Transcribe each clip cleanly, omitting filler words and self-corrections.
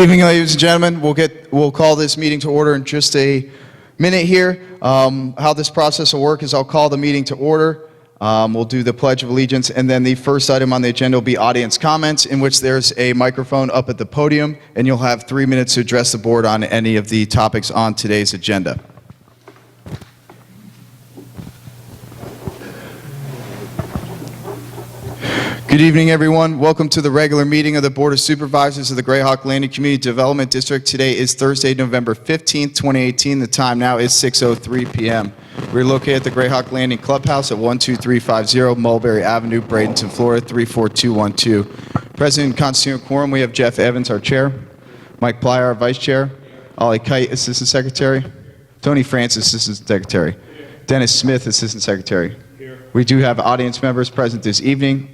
evening, ladies and gentlemen. We'll call this meeting to order in just a minute here. How this process will work is I'll call the meeting to order. We'll do the Pledge of Allegiance, and then the first item on the agenda will be audience comments, in which there's a microphone up at the podium, and you'll have 3 minutes to address the board on any of the topics on today's agenda. Good evening, everyone. Welcome to the regular meeting of the Board of Supervisors of the Greyhawk Landing Community Development District. Today is Thursday, November 15th, 2018. The time now is 6:03 p.m. We're located at the Greyhawk Landing Clubhouse at 12350 Mulberry Avenue, Bradenton, Florida, 34212. President and Constitutional Quorum, we have Jeff Evans, our chair, Mike Plyer, our vice chair, Ollie Kite, assistant secretary, Tony Francis, assistant secretary, Dennis Smith, assistant secretary. We do have audience members present this evening.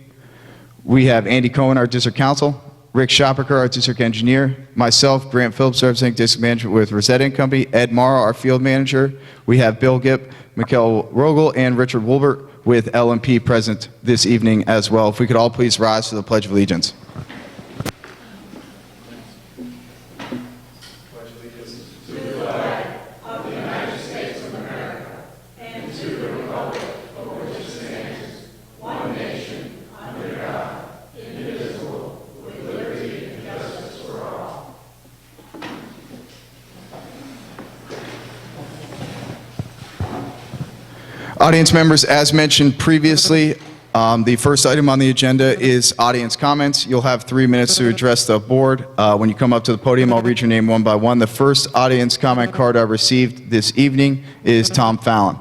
We have Andy Cohen, our district counsel, Rick Schopperker, our district engineer, myself, Grant Phillips, representing district management with Rosetta & Company, Ed Morrow, our field manager. We have Bill Gipp, Mikkel Rogel, and Richard Wolbert with L&P present this evening as well. If we could all please rise to the Pledge of Allegiance. Audience members, as mentioned previously, the first item on the agenda is audience comments. You'll have 3 minutes to address the board. When you come up to the podium, I'll read your name one by one. The first audience comment card I received this evening is Tom Fallon.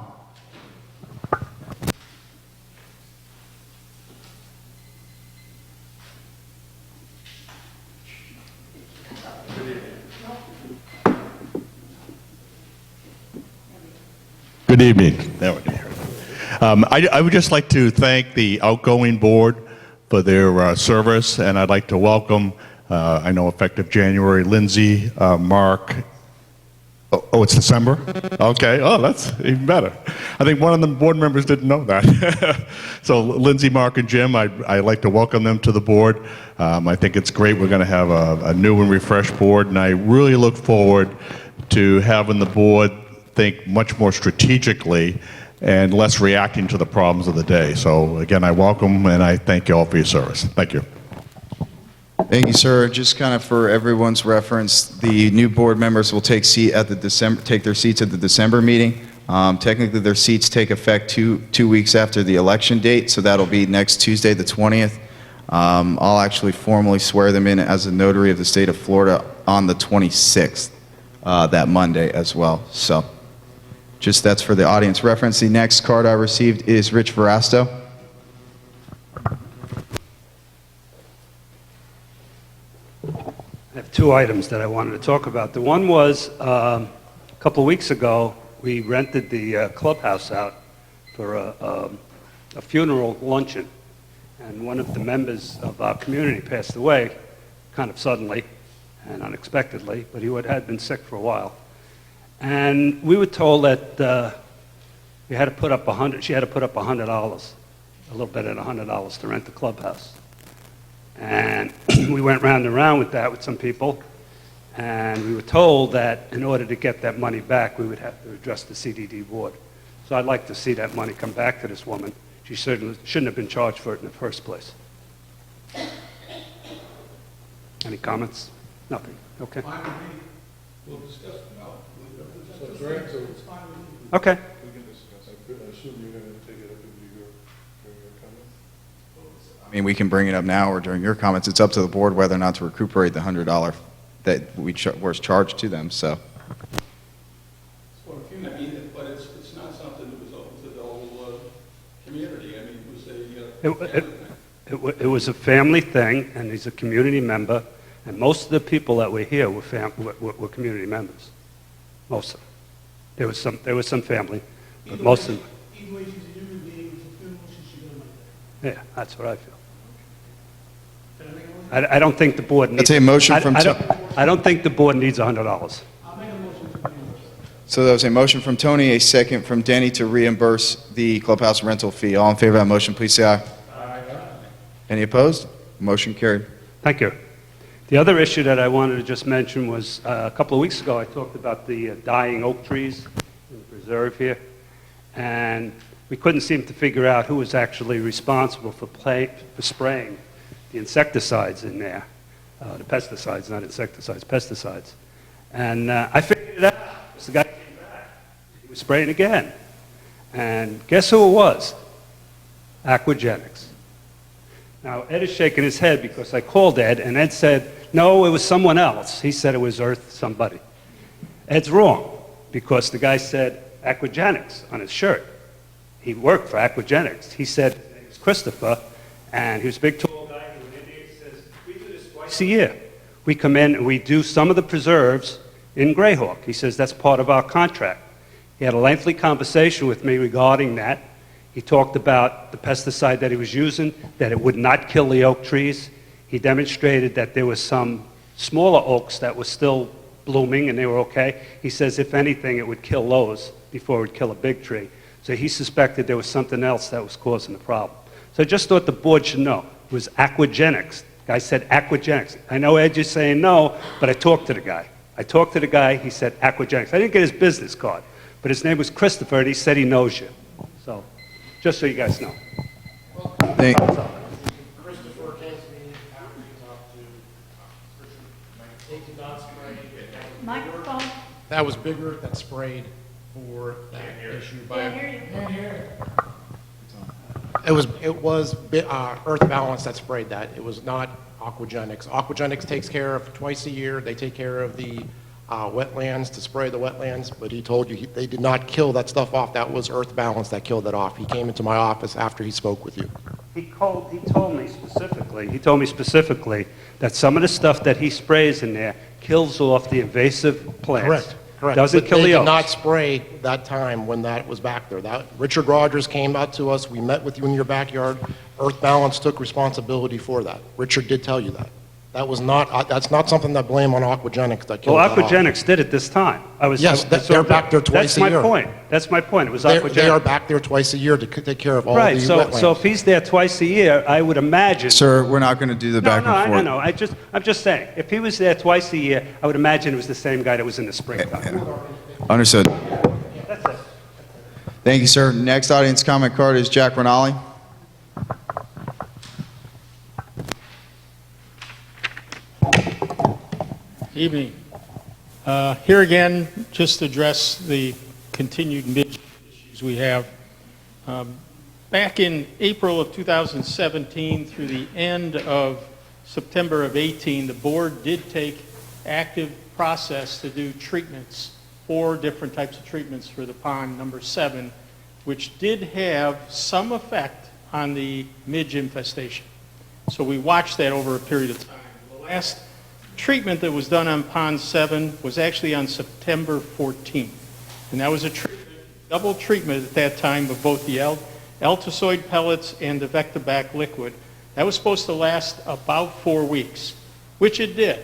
Good evening. I would just like to thank the outgoing board for their service, and I'd like to welcome, I know effective January, Lindsay, Mark. Oh, it's December? Okay. Oh, that's even better. I think one of the board members didn't know that. So Lindsay, Mark, and Jim, I'd like to welcome them to the board. I think it's great. We're going to have a new and refreshed board, and I really look forward to having the board think much more strategically and less reacting to the problems of the day. So again, I welcome and I thank you all for your service. Thank you. Thank you, sir. Just kind of for everyone's reference, the new board members will take their seats at the December meeting. Technically, their seats take effect two weeks after the election date, so that'll be next Tuesday, the 20th. I'll actually formally swear them in as a notary of the state of Florida on the 26th, that Monday as well. So just that's for the audience reference. The next card I received is Rich Verasto. I have two items that I wanted to talk about. The one was a couple of weeks ago, we rented the clubhouse out for a funeral luncheon, and one of the members of our community passed away kind of suddenly and unexpectedly, but he had been sick for a while. And we were told that she had to put up $100, a little bit at $100 to rent the clubhouse. And we went round and round with that with some people, and we were told that in order to get that money back, we would have to address the CDD Board. So I'd like to see that money come back to this woman. She certainly shouldn't have been charged for it in the first place. Any comments? Nothing. Okay. We'll discuss it now. Okay. We can discuss. I assume you're going to take it up during your comments? I mean, we can bring it up now or during your comments. It's up to the board whether or not to recuperate the $100 that was charged to them. So. Well, I mean, but it's not something that was open to the whole community. I mean, it was a It was a family thing, and he's a community member, and most of the people that were here were community members. Most of them. There was some family, but most of them. Either way, she's a human being, it's a funeral, she should go like that. Yeah, that's what I feel. I don't think the board needs. That's a motion from. I don't think the board needs $100. I'll make a motion to reimburse. So there was a motion from Tony, a second from Denny to reimburse the clubhouse rental fee. All in favor of that motion, please say aye. Aye. Any opposed? Motion carried. Thank you. The other issue that I wanted to just mention was a couple of weeks ago I talked about the dying oak trees in the preserve here, and we couldn't seem to figure out who was actually responsible for spraying the insecticides in there, the pesticides, not insecticides, pesticides. And I figured it out. Because the guy came back. He was spraying again. And guess who it was? Aquagenics. Now, Ed is shaking his head because I called Ed, and Ed said, no, it was someone else. He said it was Earth somebody. Ed's wrong, because the guy said Aquagenics on his shirt. He worked for Aquagenics. He said his name was Christopher, and he was a big, tall guy. He says, we do this twice a year. We come in and we do some of the preserves in Greyhawk. He says that's part of our contract. He had a lengthy conversation with me regarding that. He talked about the pesticide that he was using, that it would not kill the oak trees. He demonstrated that there was some smaller oaks that were still blooming and they were okay. He says, if anything, it would kill those before it would kill a big tree. So he suspected there was something else that was causing the problem. So I just thought the board should know. It was Aquagenics. The guy said Aquagenics. I know Ed, you're saying no, but I talked to the guy. He said Aquagenics. I didn't get his business card, but his name was Christopher, and he said he knows you. So, just so you guys know. Thank, Christopher came to me after he talked to Richard. They did not spray. Microphone. That was bigger that sprayed for that issue by. Can't hear you. It was Earth Balance that sprayed that. It was not Aquagenics. Aquagenics takes care of twice a year. They take care of the wetlands, to spray the wetlands, but he told you they did not kill that stuff off. That was Earth Balance that killed that off. He came into my office after he spoke with you. He told me specifically that some of the stuff that he sprays in there kills off the invasive plants. Correct. Doesn't But kill the they did oaks. not spray that time when that was back there. Richard Rogers came out to us. We met with you in your backyard. Earth Balance took responsibility for that. Richard did tell you that. That's not something that blame on Aquagenics that killed Well, that off. Aquagenics did it this time. Yes, they're back there twice a year. That's my point. It was They Aquagenics. are back there twice a year to take care of all the Right, wetlands. so if he's there twice a year, I would imagine... sir, we're not going to do the back and forth. No, I'm just saying, if he was there twice a year, I would imagine it was the same guy that was in the springtime. Understood. That's it. Thank you, sir. Next audience comment card is Jack Rinaldi. Evening. Here again, just to address the continued midge issues we have. Back in April of 2017 through the end of September of 18, the board did take active process to do treatments, 4 different types of treatments for the pond number 7, which did have some effect on the midge infestation. So we watched that over a period of time. The last treatment that was done on pond 7 was actually on September 14th. And that was a double treatment at that time of both the Altosoid pellets and the Vectobac liquid. That was supposed to last about 4 weeks, which it did.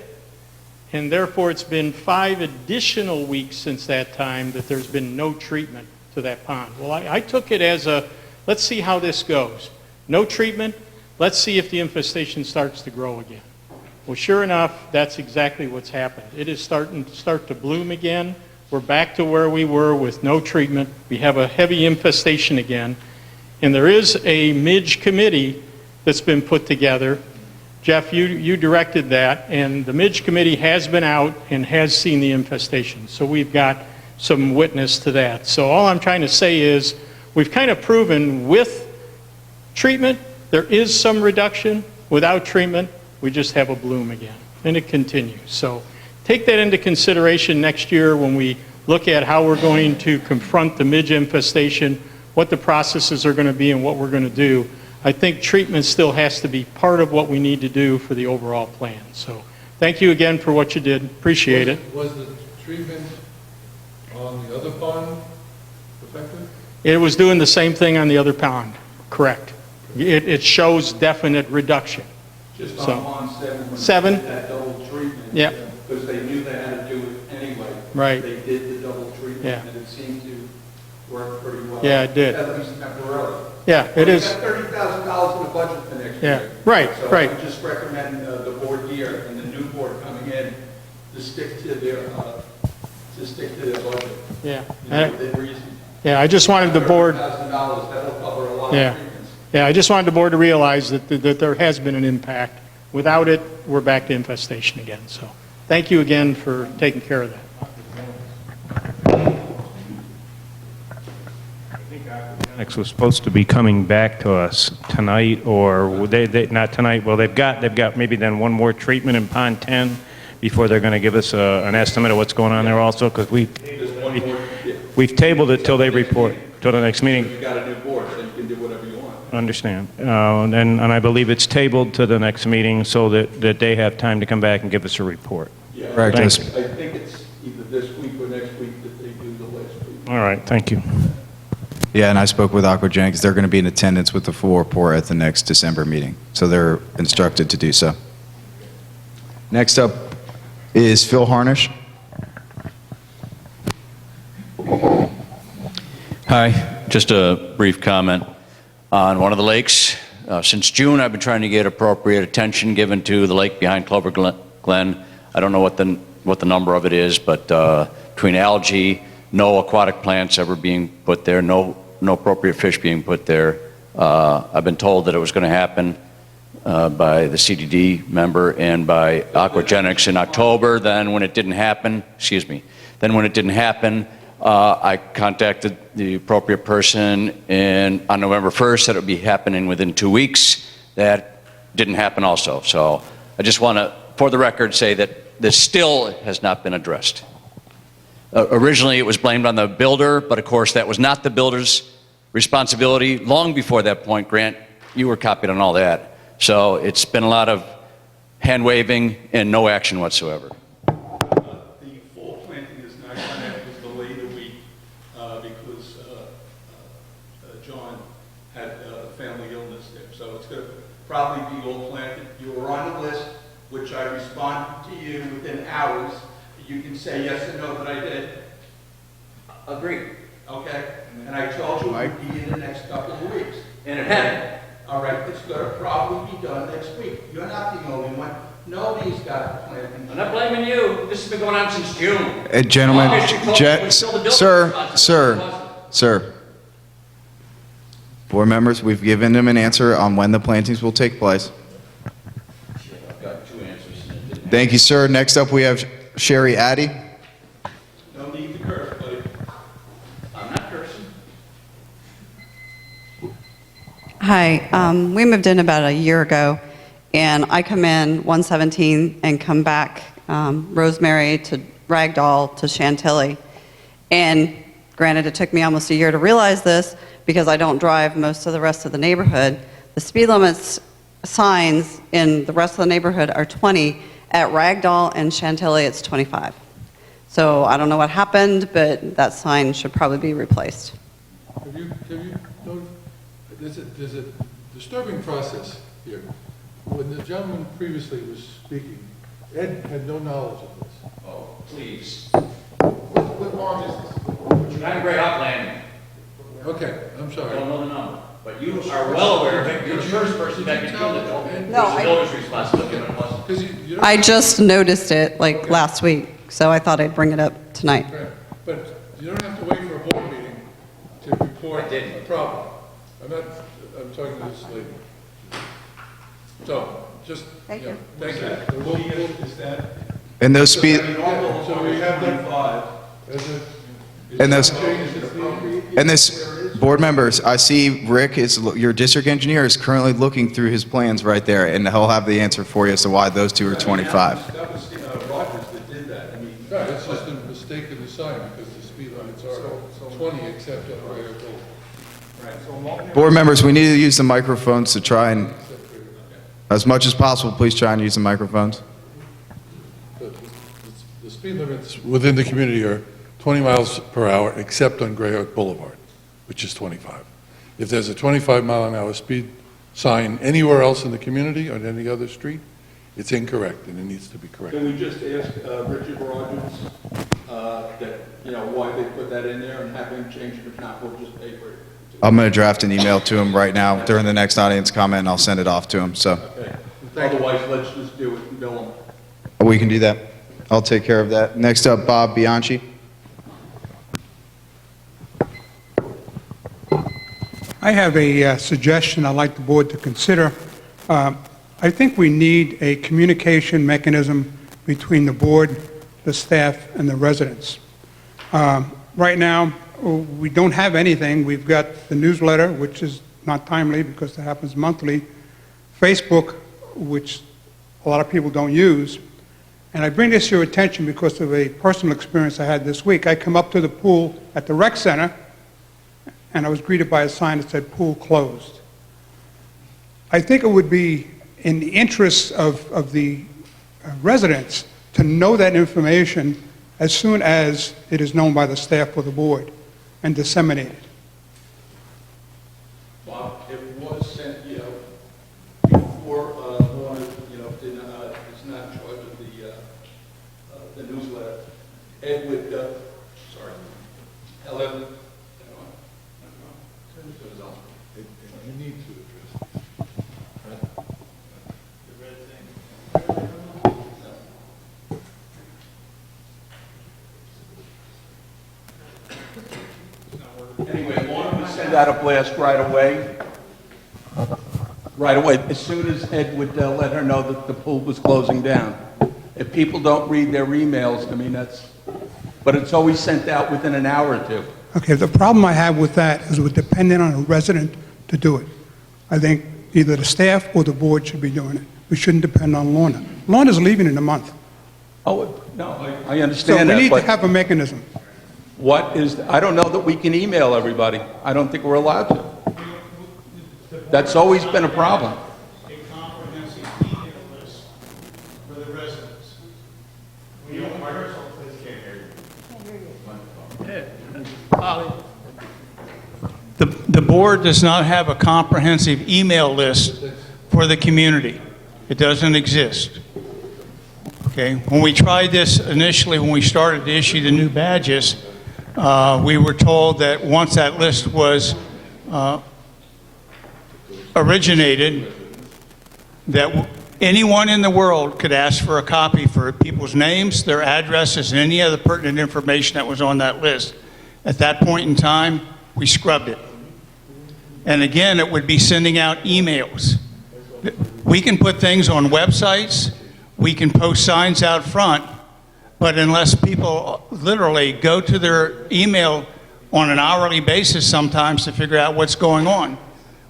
And therefore it's been 5 additional weeks since that time that there's been no treatment to that pond. Well, I took it as let's see how this goes. No treatment, let's see if the infestation starts to grow again. Well, sure enough, that's exactly what's happened. It is starting to bloom again. We're back to where we were with no treatment. We have a heavy infestation again. And there is a midge committee that's been put together. Jeff, you directed that, and the midge committee has been out and has seen the infestation. So we've got some witness to that. So all I'm trying to say is we've kind of proven with treatment, there is some reduction. Without treatment, we just have a bloom again, and it continues. So take that into consideration next year when we look at how we're going to confront the midge infestation, what the processes are going to be, and what we're going to do. I think treatment still has to be part of what we need to do for the overall plan. So thank you again for what you did. Appreciate it. Was the treatment on the other pond effective? It was doing the same thing on the other pond, correct. It shows definite reduction. Just So, on pond 7? When 7. they did that double treatment? Yeah. Because they knew they had to do it anyway. Right. They did the double treatment. Yeah. And it seemed to work pretty well. Yeah, it did. At least temporarily. Yeah, it is. We've got $30,000 in the budget for next Yeah, year. right, So right. I would just recommend the board here and the new board board coming in to stick to their budget. Yeah. You know, within reason. Yeah, I just wanted the board, $100,000, that'll cover a lot Yeah. of treatments. yeah, I just wanted the board to realize that there has been an impact. Without it, we're back to infestation again. So thank you again for taking care of that. Aquagenics was supposed to be coming back to us tonight, or they not tonight, well, they've got maybe then one more treatment in Pond 10 before they're going to give us an estimate of what's going on there also, because we've tabled it till they report, till the next meeting. You got a new board, so you can do whatever you want. Understand. And I believe it's tabled to the next meeting so that they have time to come back and give us a report. Yeah. Correct. Thank Yes. you. I think it's either this week or next week that they do the last week. All right, thank you. Yeah, and I spoke with Aquagenics. They're going to be in attendance with the full report at the next December meeting, so they're instructed to do so. Next up is Phil Harnish. Hi, just a brief comment on one of the lakes. Since June, I've been trying to get appropriate attention given to the lake behind Clover Glen. I don't know what the number of it is, but between algae, no aquatic plants ever being put there, no appropriate fish being put there. I've been told that it was going to happen by the CDD member and by Aquagenics in October. Then when it didn't happen, I contacted the appropriate person on November 1st that it would be happening within 2 weeks. That didn't happen also. So I just want to, for the record, say that this still has not been addressed. Originally, it was blamed on the builder, but of course, that was not the builder's responsibility. Long before that point, Grant, you were copied on all that. So it's been a lot of hand-waving and no action whatsoever. The fall planting is not going to, was delayed a week because John had a family illness there. So it's going to probably be all planted. You were on the list, which I responded to you within hours. You can say yes or no that I did. Agreed. Okay? And I told you it would be in the next couple of weeks. And it hadn't. All right, it's going to probably be done next week. You're not the only one. Nobody's got planting. I'm not blaming you. This has been going on since June. Gentlemen, August, you told me it was still the builder's responsibility. sir. Board members, we've given them an answer on when the plantings will take place. I've got two answers. Thank you, sir. Next up, we have Sherry Addy. No need to curse, buddy. I'm not cursing. Hi, we moved in about a year ago, and I come in 117 and come back Rosemary to Ragdoll to Chantilly. And granted, it took me almost a year to realize this because I don't drive most of the rest of the neighborhood. The speed limits signs in the rest of the neighborhood are 20. At Ragdoll and Chantilly, it's 25. So I don't know what happened, but that sign should probably be replaced. Have you noticed, there's a disturbing process here. When the gentleman previously was speaking, Ed had no knowledge of this. Oh, please. What farm is this? I'm Greyhawk Landing. Okay, I'm I sorry. don't know the number, but you are well aware of it. You're the first person back in June that told me. It No, was the I- builder's responsibility, but it wasn't. Because you don't. I just noticed it like last week, so I thought I'd bring it up tonight. Right. But you don't have to wait for a board meeting to report I didn't. a problem. I'm talking to this lady. So, just, Thank you know, you. thank you. Is that? And those speed, Normal, So we have that- 25. As a- and those, change is appropriate. and this, board members, I see Rick is, your district engineer is currently looking through his plans right there, and he'll have the answer for you as to why those two are 25. That was Rogers that did that. I mean, Right, it's just a mistake in the sign because the speed limits are 20 except on Greyhawk Boulevard. Board members, we need to use the microphones to try and, as much as possible, please try and use the microphones. The speed limits within the community are 20 miles per hour except on Greyhawk Boulevard, which is 25. If there's a 25-mile-an-hour speed sign anywhere else in the community on any other street, it's incorrect and it needs to be corrected. can we just ask Richard Rogers that, you know, why they put that in there and have him change it? If not, we'll just pay for it. I'm going to draft an email to him right now during the next audience comment, and I'll send it off to him, so. Okay. Otherwise, let's just do it and bill him. We can do that. I'll take care of that. Next up, Bob Bianchi. I have a suggestion I'd like the board to consider. I think we need a communication mechanism between the board, the staff, and the residents. Right now, we don't have anything. We've got the newsletter, which is not timely because it happens monthly, Facebook, which a lot of people don't use. And I bring this to your attention because of a personal experience I had this week. I come up to the pool at the rec center, and I was greeted by a sign that said, "Pool closed." I think it would be in the interests of the residents to know that information as soon as it is known by the staff or the board and disseminated. Bob, it was sent, before, Lorna, is not in charge of the newsletter. Ed would, Ellen, You need to address anyway, Lorna would send out a blast right away. Right away, as soon as Ed would let her know that the pool was closing down. If people don't read their emails, I mean, but it's always sent out within an hour or two. Okay, the problem I have with that is we're dependent on a resident to do it. I think either the staff or the board should be doing it. We shouldn't depend on Lorna. Lorna's leaving in a month. Oh, no, I So understand we that, need to but have a mechanism. I don't know that we can email everybody. I don't think we're allowed to. That's always been a problem. A comprehensive email list for the residents. We don't The board does not have a comprehensive email list for the community. It doesn't exist. Okay, when we tried this initially, when we started to issue the new badges, we were told that once that list was originated, that anyone in the world could ask for a copy for people's names, their addresses, and any other pertinent information that was on that list. At that point in time, we scrubbed it. And again, it would be sending out emails. We can put things on websites, we can post signs out front, but unless people literally go to their email on an hourly basis sometimes to figure out what's going on,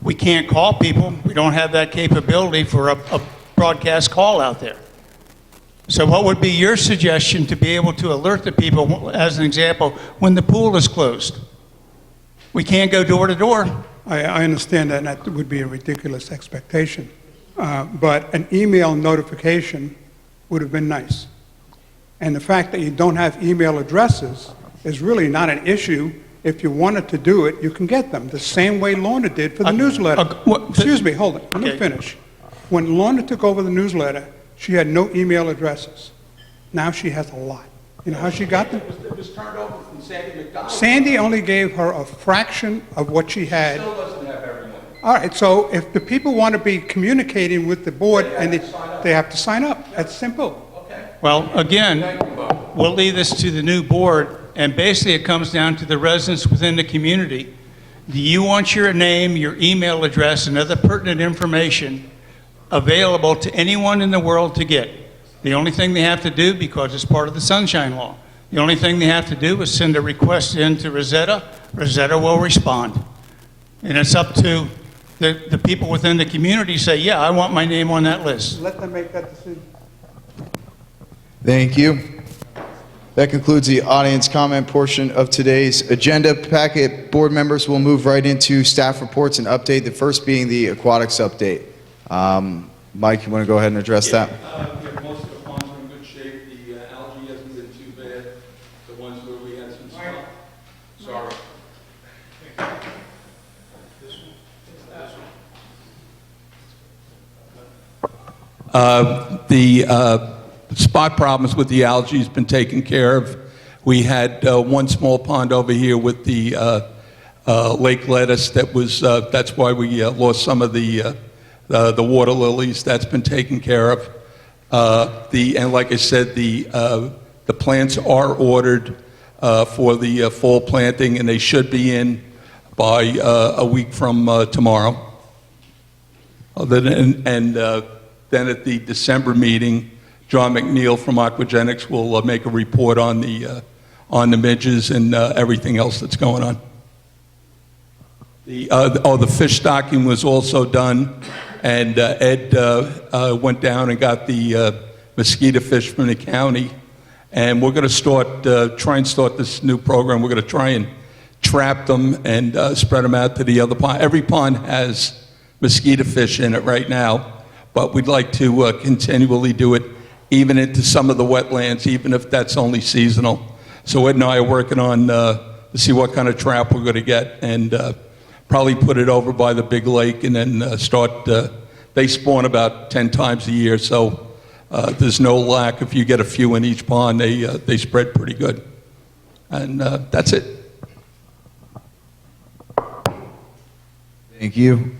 we can't call people. We don't have that capability for a broadcast call out there. So what would be your suggestion to be able to alert the people, as an example, when the pool is closed? We can't go door to door. I understand that, and that would be a ridiculous expectation. But an email notification would have been nice. And the fact that you don't have email addresses is really not an issue. If you wanted to do it, you can get them, the same way Lorna did for the newsletter. Excuse me, hold it, let me finish. When Lorna took over the newsletter, she had no email addresses. Now she has a lot. You know how she got them? It was turned over from Sandy McDonald. Sandy only gave her a fraction of what she had. Still doesn't have everyone. All right, so if the people want to be communicating with the board, and they have to sign up. That's simple. Well, again, we'll leave this to the new board, and basically it comes down to the residents within the community. Do you want your name, your email address, and other pertinent information available to anyone in the world to get? The only thing they have to do, because it's part of the Sunshine Law, the only thing they have to do is send a request in to Rosetta. Rosetta will respond. And it's up to the people within the community to say, yeah, I want my name on that list. Let them make that decision. Thank you. That concludes the audience comment portion of today's agenda packet. Board members will move right into staff reports and update, the first being the aquatics update. Mike, you want to go ahead and address that? Most of the ponds are in good shape. The algae hasn't been too bad. The ones where we had some stuff. Sorry. The spot problems with the algae has been taken care of. We had one small pond over here with the lake lettuce that was, that's why we lost some of the water lilies. That's been taken care of. And like I said, the plants are ordered for the fall planting, and they should be in by a week from tomorrow. Then at the December meeting, John McNeil from Aquagenics will make a report on the midges and everything else that's going on. The fish stocking was also done, and Ed went down and got the mosquito fish from the county, and we're going to try and start this new program. We're going to try and trap them and spread them out to the other pond. Every pond has mosquito fish in it right now, but we'd like to continually do it even into some of the wetlands, even if that's only seasonal. So Ed and I are working on to see what kind of trap we're going to get, and probably put it over by the big lake, and then start. They spawn about 10 times a year, so there's no lack. If you get a few in each pond, they spread pretty good. And that's it. Thank you.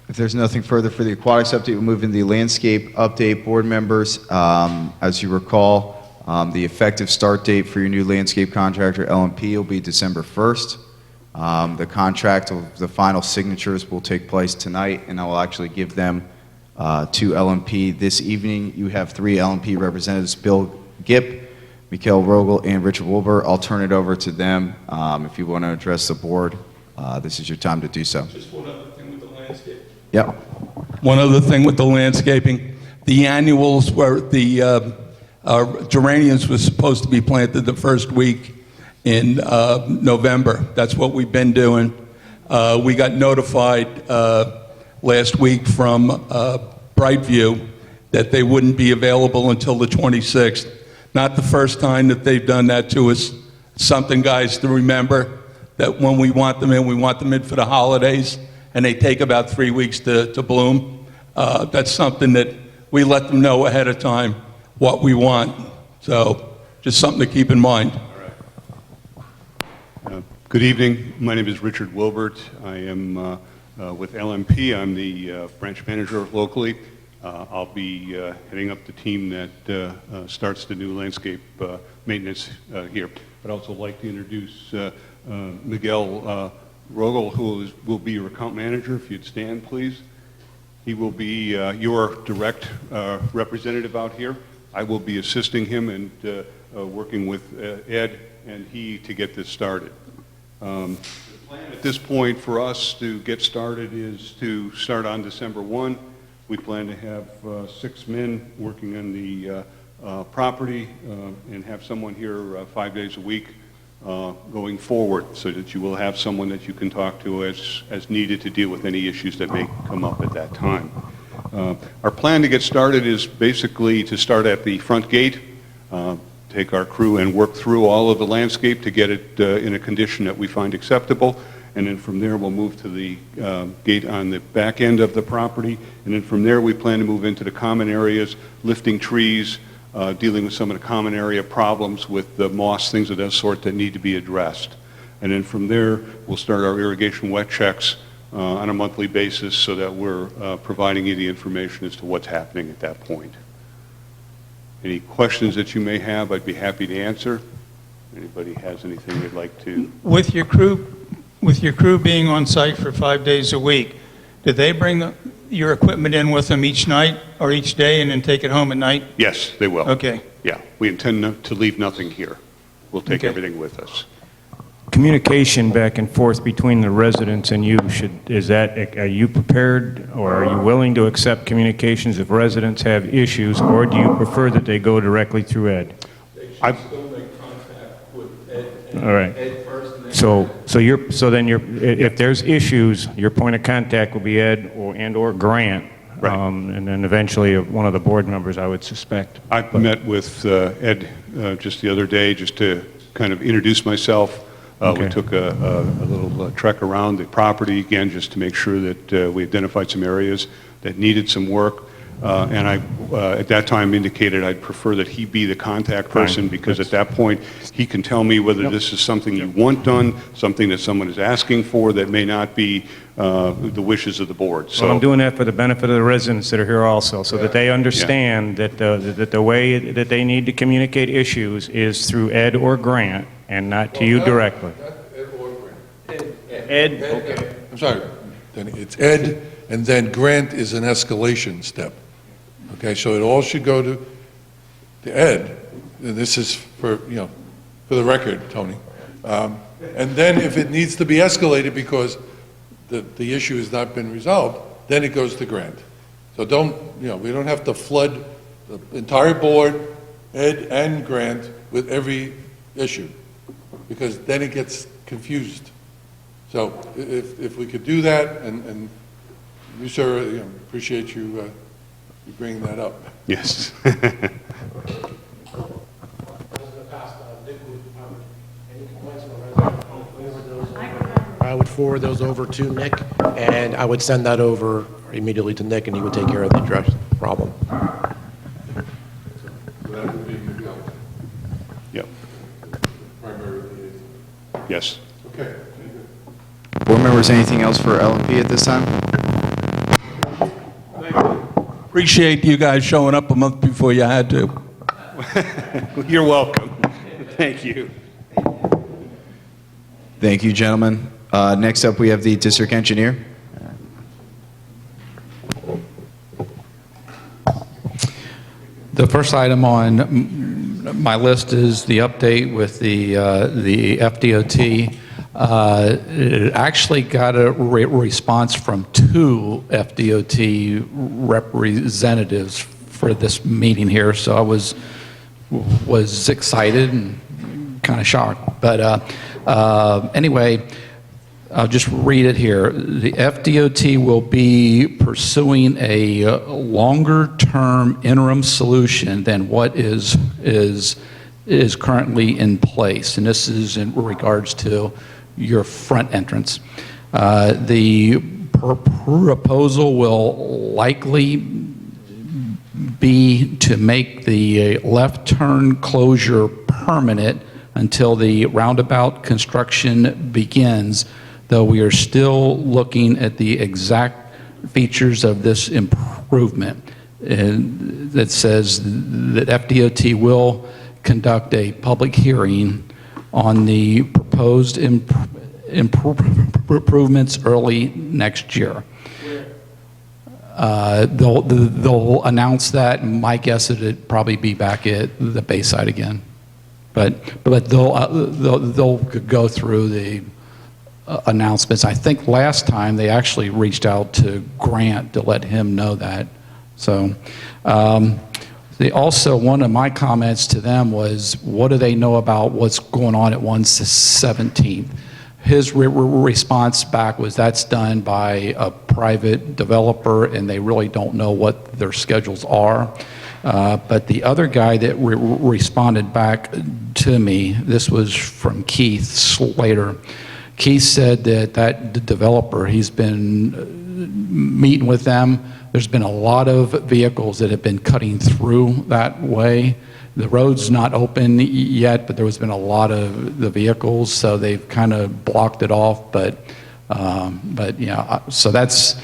If there's nothing further for the aquatics update, we'll move into the landscape update. Board members, as you recall, the effective start date for your new landscape contractor, LMP, will be December 1st. The contract, the final signatures will take place tonight, and I will actually give them to LMP this evening. You have 3 LMP representatives, Bill Gipp, Mikhail Rogel, and Richard Wilbur. I'll turn it over to them. If you want to address the board, this is your time to do so. Just one other thing with the landscape. Yep. One other thing with the landscaping, the annuals were the geraniums was supposed to be planted the first week in November. That's what we've been doing. We got notified last week from Brightview that they wouldn't be available until the 26th. Not the first time that they've done that to us. Something, guys, to remember, that when we want them in for the holidays, and they take about 3 weeks to bloom. That's something that we let them know ahead of time what we want. So just something to keep in mind. Good evening. My name is Richard Wilbert. I am with LMP. I'm the branch manager locally. I'll be heading up the team that starts the new landscape maintenance here. I'd also like to introduce Miguel Rogel, who will be your account manager. If you'd stand, please. He will be your direct representative out here. I will be assisting him and working with Ed and he to get this started. The plan at this point for us to get started is to start on December 1. We plan to have 6 men working on the property and have someone here 5 days a week going forward, so that you will have someone that you can talk to as needed to deal with any issues that may come up at that time. Our plan to get started is basically to start at the front gate, take our crew and work through all of the landscape to get it in a condition that we find acceptable, and then from there we'll move to the gate on the back end of the property, and then from there we plan to move into the common areas, lifting trees, dealing with some of the common area problems with the moss, things of that sort that need to be addressed. And then from there, we'll start our irrigation wet checks on a monthly basis so that we're providing you the information as to what's happening at that point. Any questions that you may have, I'd be happy to answer. Anybody has anything they'd like to? With your crew being on site for 5 days a week, did they bring your equipment in with them each night or each day and then take it home at night? Yes, they will. Okay. Yeah, we intend to leave nothing here. We'll take everything with us. Communication back and forth between the residents and you, are you prepared or are you willing to accept communications if residents have issues, or do you prefer that they go directly through Ed? They should still make contact with Ed, All right. Ed first. And then if there's issues, your point of contact will be Ed or Grant, Right. And then eventually one of the board members, I would suspect. I met with Ed just the other day just to kind of introduce myself. Okay. We took a little trek around the property again just to make sure that we identified some areas that needed some work. And I, at that time, indicated I'd prefer that he be the contact person, because at that point, he can tell me whether this is something you want done, something that someone is asking for that may not be the wishes of the board. So I'm doing that for the benefit of the residents that are here also, so that they understand that the way that they need to communicate issues is through Ed or Grant, and not to you directly. Ed or Grant. Ed, okay. I'm sorry, Denny, it's Ed, and then Grant is an escalation step. Okay, so it all should go to Ed. And this is for, you know, for the record, Tony. And then if it needs to be escalated because the issue has not been resolved, then it goes to Grant. So don't, you know, we don't have to flood the entire board, Ed and Grant, with every issue, because then it gets confused. So if we could do that, and you, sir, you know, appreciate you bringing that up. Yes. I would forward those over to Nick, and I would send that over immediately to Nick, and he would take care of the address problem. That would be Miguel, Yep. primary liaison. Yes. Okay. Board members, anything else for LMP at this time? Appreciate you guys showing up a month before you had to. You're welcome. Thank you. Thank you, gentlemen. Next up, we have the district engineer. The first item on my list is the update with the FDOT. It actually got a response from 2 FDOT representatives for this meeting here, so I was excited and kind of shocked. But anyway, I'll just read it here. The FDOT will be pursuing a longer-term interim solution than what is currently in place, and this is in regards to your front entrance. The proposal will likely be to make the left turn closure permanent until the roundabout construction begins, though we are still looking at the exact features of this improvement. That says that FDOT will conduct a public hearing on the proposed improvements early next year. They'll announce that, and my guess is it'd probably be back at the Bayside again. But they'll go through the announcements. I think last time they actually reached out to Grant to let him know that. So they also, one of my comments to them was, what do they know about what's going on at 117th? His response back was, that's done by a private developer and they really don't know what their schedules are. But the other guy that responded back to me, this was from Keith Slater. Keith said that developer, he's been meeting with them. There's been a lot of vehicles that have been cutting through that way. The road's not open yet, but there's been a lot of the vehicles, so they've kind of blocked it off. But yeah, so that's,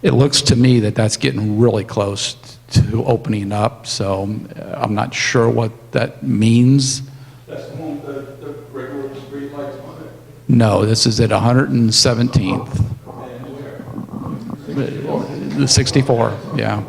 it looks to me that that's getting really close to opening up. So I'm not sure what that means. That's the one with the regular street lights on it. No, this is at 117th. The 64, yeah.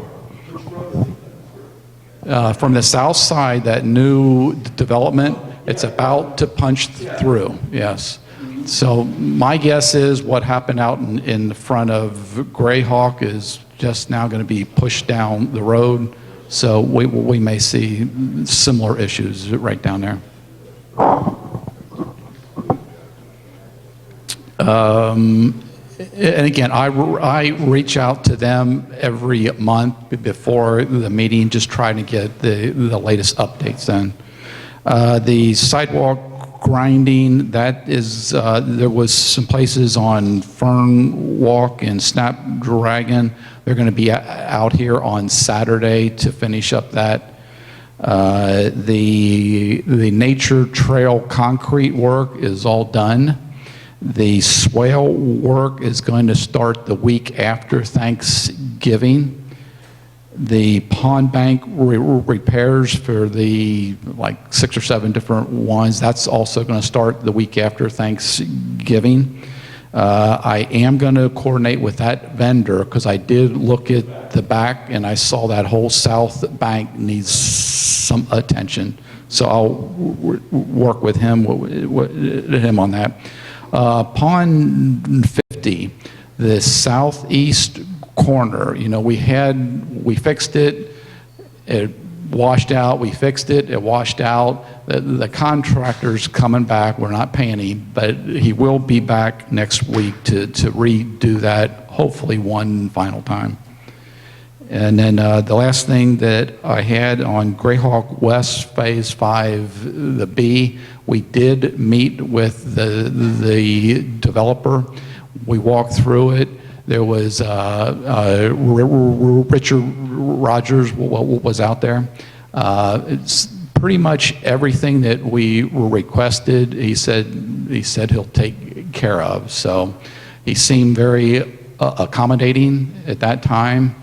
From the south side, that new development, it's about to punch through, yes. So my guess is what happened out in the front of Greyhawk is just now going to be pushed down the road. So we may see similar issues right down there. And again, I reach out to them every month before the meeting, just trying to get the latest updates then. The sidewalk grinding, that is, there was some places on Fern Walk and Snapdragon. They're going to be out here on Saturday to finish up that. The nature trail concrete work is all done. The swale work is going to start the week after Thanksgiving. The pond bank repairs for the like 6 or 7 different ones, that's also going to start the week after Thanksgiving. I am going to coordinate with that vendor because I did look at the back and I saw that whole south bank needs some attention. So I'll work with him on that. Pond 50, the southeast corner, you know, we fixed it, it washed out, we fixed it, it washed out. The contractor's coming back, we're not paying him, but he will be back next week to redo that, hopefully one final time. And then the last thing that I had on Greyhawk West Phase 5, the B, we did meet with the developer. We walked through it. There was Richard Rogers was out there. It's pretty much everything that we requested. He said he'll take care of. So he seemed very accommodating at that time.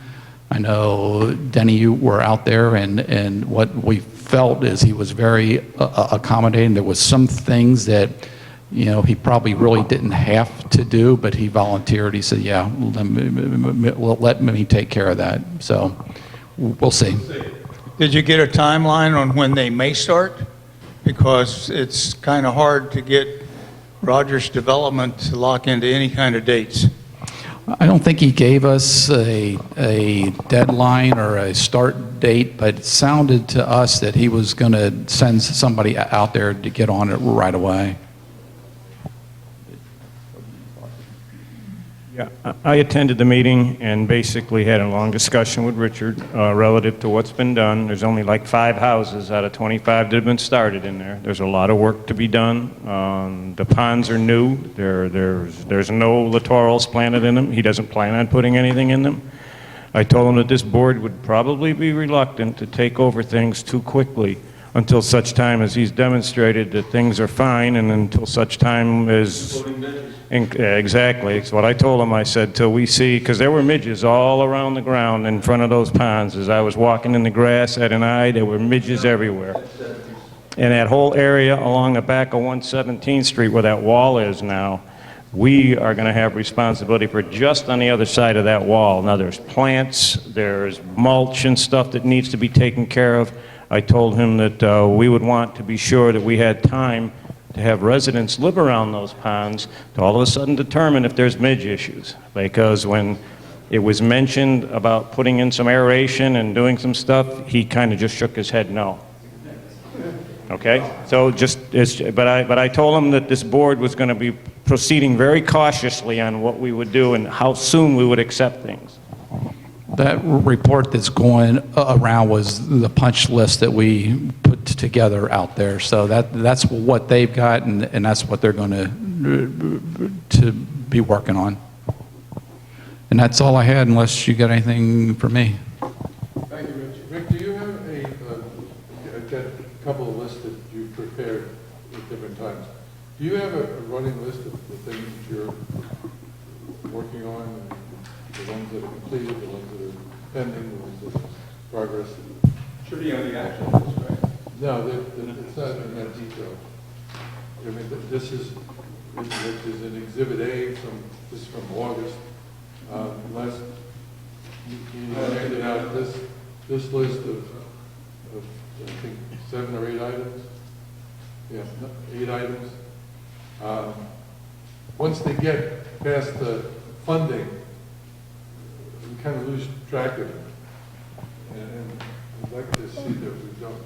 I know Denny, you were out there, and what we felt is he was very accommodating. There was some things that, you know, he probably really didn't have to do, but he volunteered. He said, yeah, let me take care of that. So we'll see. Did you get a timeline on when they may start? Because it's kind of hard to get Rogers Development to lock into any kind of dates. I don't think he gave us a deadline or a start date, but it sounded to us that he was going to send somebody out there to get on it right away. Yeah, I attended the meeting and basically had a long discussion with Richard relative to what's been done. There's only like 5 houses out of 25 that have been started in there. There's a lot of work to be done. The ponds are new. There's no littorals planted in them. He doesn't plan on putting anything in them. I told him that this board would probably be reluctant to take over things too quickly until such time as he's demonstrated that things are fine, and until such time as... Exactly. It's what I told him. I said, till we see, because there were midges all around the ground in front of those ponds. As I was walking in the grass at an eye, there were midges everywhere. And that whole area along the back of 117th Street where that wall is now, we are going to have responsibility for just on the other side of that wall. Now there's plants, there's mulch and stuff that needs to be taken care of. I told him that we would want to be sure that we had time to have residents live around those ponds to all of a sudden determine if there's midge issues. Because when it was mentioned about putting in some aeration and doing some stuff, he kind of just shook his head no. Okay? So but I told him that this board was going to be proceeding very cautiously on what we would do and how soon we would accept things. That report that's going around was the punch list that we put together out there. So that's what they've got, and that's what they're going to be working on. And that's all I had, unless you got anything for me. Thank you, Rich. Rick, do you have I've got a couple of lists that you've prepared at different times. Do you have a running list of the things that you're working on? The ones that are completed, the ones that are pending, the ones that are progress? Should be on the action list, right? No, it's not in that detail. I mean, this is an Exhibit A this is from August. Last meeting, I handed out this list of I think 7 or 8 items. Yeah, 8 items. Once they get past the funding, we kind of lose track of it. And I'd like to see the result.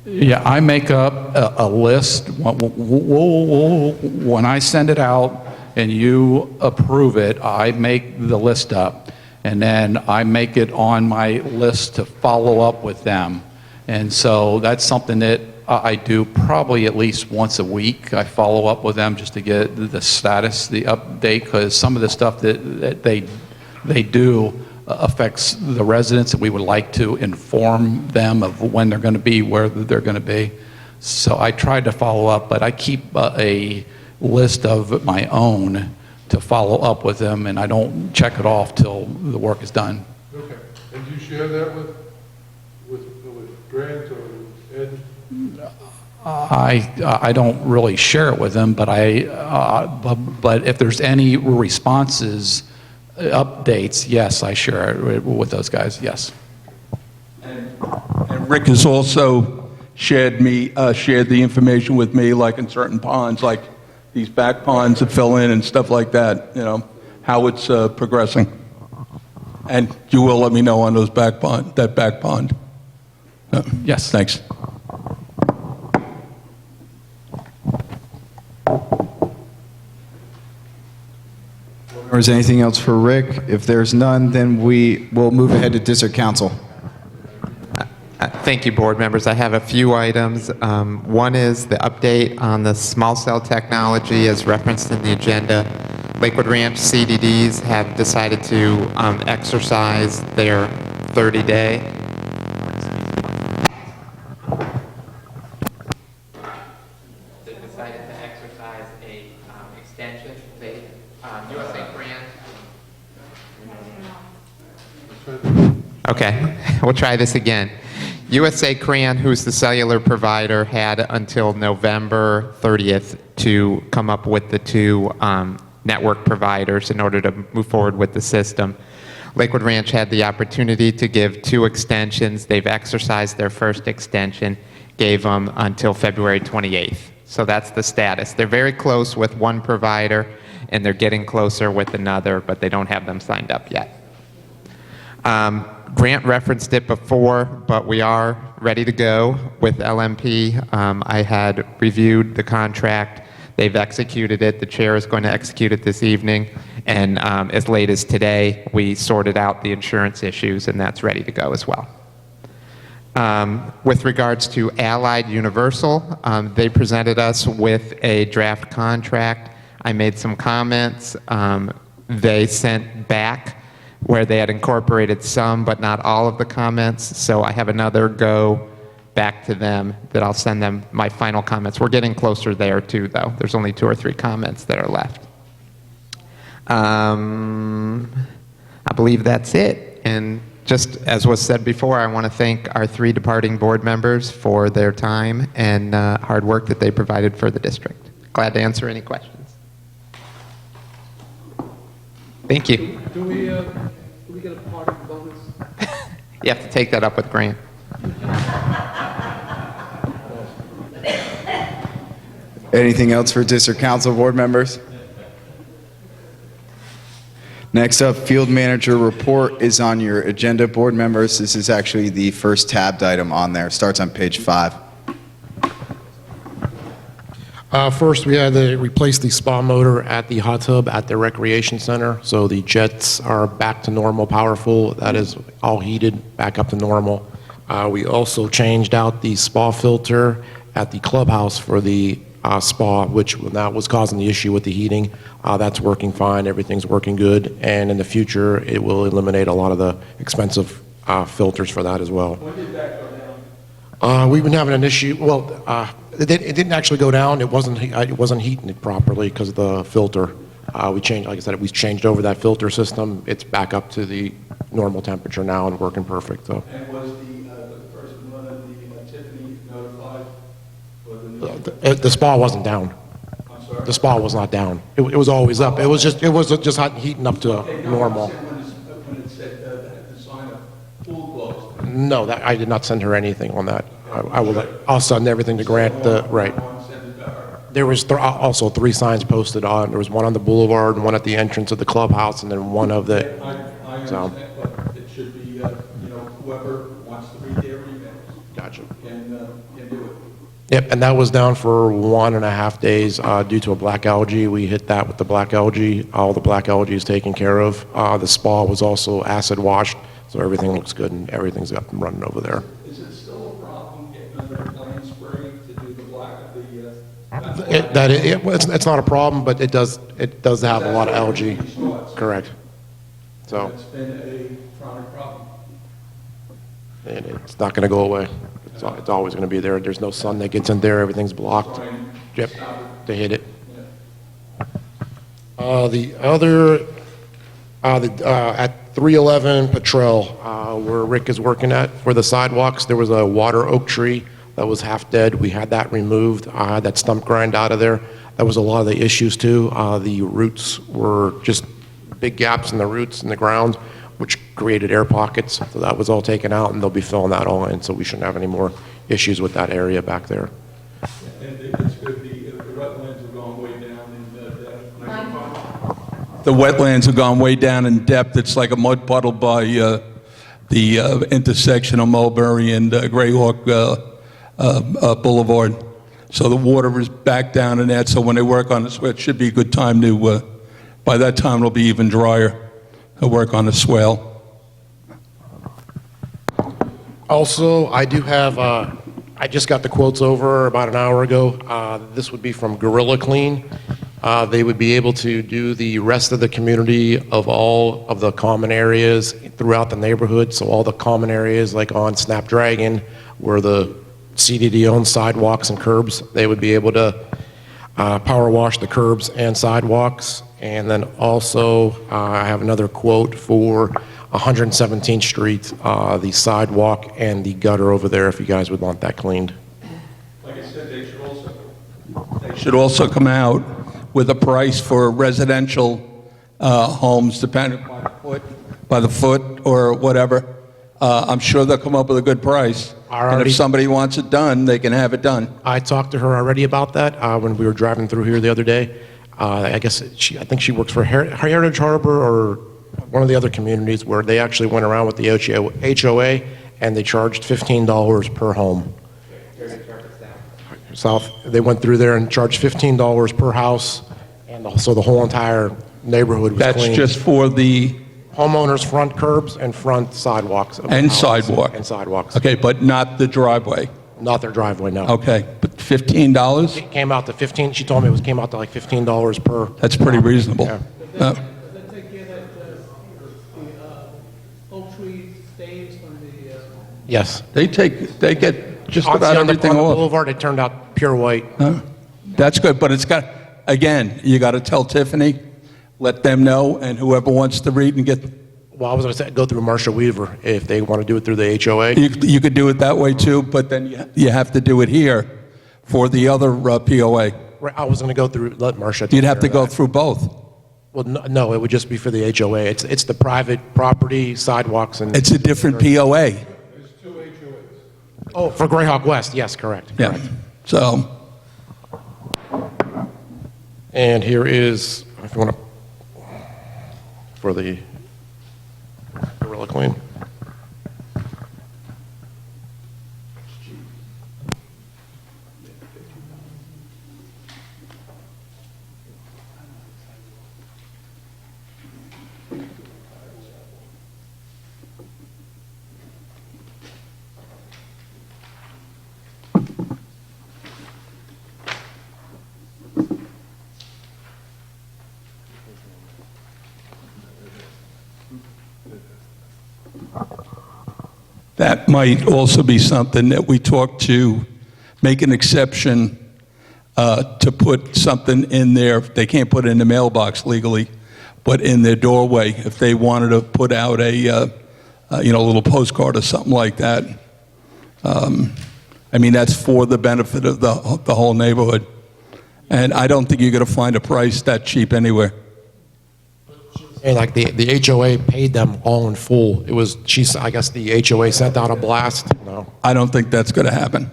Yeah, I make up a list. When I send it out and you approve it, I make the list up. And then I make it on my list to follow up with them. And so that's something that I do probably at least once a week. I follow up with them just to get the status, the update, because some of the stuff that they do affects the residents, and we would like to inform them of when they're going to be, where they're going to be. So I tried to follow up, but I keep a list of my own to follow up with them, and I don't check it off till the work is done. Okay. And do you share that with Grant or Ed? I don't really share it with them, but but if there's any responses, updates, yes, I share it with those guys, yes. And Rick has also shared the information with me, like in certain ponds, like these back ponds that fill in and stuff like that, you know, how it's progressing. And you will let me know on those back pond. Yes. Thanks. Or is anything else for Rick? If there's none, then we will move ahead to District Council. Thank you, board members. I have a few items. One is the update on the small cell technology as referenced in the agenda. Lakewood Ranch CDDs have decided to exercise their 30-day. They decided to exercise a extension. They, USA Grant. Okay, we'll try this again. USA CRAN, who's the cellular provider, had until November 30th to come up with the two network providers in order to move forward with the system. Lakewood Ranch had the opportunity to give two extensions. They've exercised their first extension, gave them until February 28th. So that's the status. They're very close with one provider, and they're getting closer with another, but they don't have them signed up yet. Grant referenced it before, but we are ready to go with LMP. I had reviewed the contract. They've executed it. The chair is going to execute it this evening. And as late as today, we sorted out the insurance issues, and that's ready to go as well. With regards to Allied Universal, they presented us with a draft contract. I made some comments. They sent back where they had incorporated some but not all of the comments. So I have another go back to them that I'll send them my final comments. We're getting closer there too, though. There's only 2 or 3 comments that are left. I believe that's it. And just as was said before, I want to thank our 3 departing board members for their time and hard work that they provided for the district. Glad to answer any questions. Thank you. Do we get a party bonus? You have to take that up with Grant. Anything else for District Council board members? Next up, Field Manager Report is on your agenda, board members. This is actually the first tabbed item on there. Starts on page 5. First, we had to replace the spa motor at the hot tub at the recreation center. So the jets are back to normal, powerful. That is all heated, back up to normal. We also changed out the spa filter at the clubhouse for the spa, which that was causing the issue with the heating. That's working fine. Everything's working good. And in the future, it will eliminate a lot of the expensive filters for that as well. When did that go down? We've been having an issue. Well, it didn't actually go down. It wasn't heating it properly because of the filter. We changed, like I said, we changed over that filter system. It's back up to the normal temperature now and working perfect. So. And was the person running the Tiffany notified? The spa wasn't down. I'm sorry? The spa was not down. It was always up. It was just heating up to normal. When it said the sign of pool closed. No, I did not send her anything on that. I'll send everything to Grant. Right. There was also 3 signs posted on. There was one on the boulevard, and one at the entrance of the clubhouse, and then one of the. I understand, but it should be whoever wants to read their emails. Gotcha. Can do it. Yep, and that was down for 1.5 days due to a black algae. We hit that with the black algae. All the black algae is taken care of. The spa was also acid washed, so everything looks good and everything's up and running over there. Is it still a problem getting under a plane spray It's not a problem, but it does have a lot of algae. Correct. So. It's been a chronic problem. And it's not going to go away. It's always going to be there. There's no sun that gets in there. Everything's blocked. Yep, they hit it. The other, at 311 Petrel, where Rick is working at, for the sidewalks, there was a water oak tree that was half dead. We had that removed. I had that stump grind out of there. That was a lot of the issues too. The roots were just big gaps in the roots in the ground, which created air pockets. So that was all taken out, and they'll be filling that all in, so we shouldn't have any more issues with that area back there. And it's good, the wetlands have gone way down in The wetlands have gone way down in depth. It's like a mud puddle by the intersection of Mulberry and Greyhawk Boulevard. So the water is back down in that, so when they work on this, it should be a good time to, by that time it'll be even drier. Work on the swale. Also, I do have, I just got the quotes over about an hour ago. This would be from Gorilla Clean. They would be able to do the rest of the community of all of the common areas throughout the neighborhood. So all the common areas like on Snapdragon, where the CDD owns sidewalks and curbs, they would be able to power wash the curbs and sidewalks. And then also, I have another quote for 117th Street, the sidewalk and the gutter over there, if you guys would want that cleaned. like I said, they Should also come out with a price for residential homes, depending by the foot or whatever. I'm sure they'll come up with a good price. And if somebody wants it done, they can have it done. I talked to her already about that when we were driving through here the other day. I think she works for Heritage Harbor or one of the other communities where they actually went around with the HOA and they charged $15 per home. South, they went through there and charged $15 per house, and so the whole entire neighborhood was That's cleaned. just for the homeowners' front curbs and front sidewalks. and sidewalk. And sidewalks. Okay, but not the driveway. Not their driveway, no. Okay, but $15? It came out to 15. She told me it came out to like $15 per. That's pretty reasonable. Yeah. Does that take care that the oak tree stains from the? Yes. They get just On about the everything front off. Boulevard, it turned out pure white. That's good, but it's got, again, you got to tell Tiffany, let them know, and whoever wants to read and get. Well, I was going to say, go through Marcia Weaver if they want to do it through the HOA. You could do it that way too, but then you have to do it here for the other POA. Right, I was going to go through, let Marcia. You'd have to go through both. Well, no, it would just be for the HOA. It's the private property, sidewalks, and. It's a different POA. Oh, for Greyhawk West, yes, correct. Yeah, so. And here is, if you want to, for the Gorilla Clean. That might also be something that we talk to, make an exception to put something in there. They can't put it in the mailbox legally, but in their doorway, if they wanted to put out a little postcard or something like that. I mean, that's for the benefit of the whole neighborhood. And I don't think you're going to find a price that cheap anywhere. And like the HOA paid them all in full. It was, I guess the HOA sent out a blast. No. I don't think that's going to happen.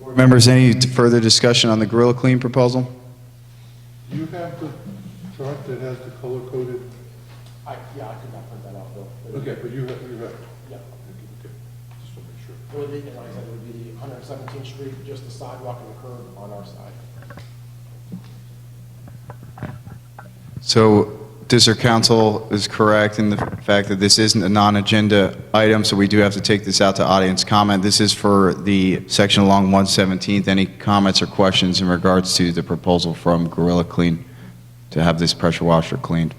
Board members, any further discussion on the Gorilla Clean proposal? Do you have the chart that has the color-coded? I could not print that out, though. Okay, but you have it. Yeah. Okay, just want to make sure. It would be, like I said, it would be 117th Street, just the sidewalk and the curb on our side. So District Council is correct in the fact that this isn't a non-agenda item, so we do have to take this out to audience comment. This is for the section along 117th. Any comments or questions in regards to the proposal from Gorilla Clean to have this pressure washer cleaned?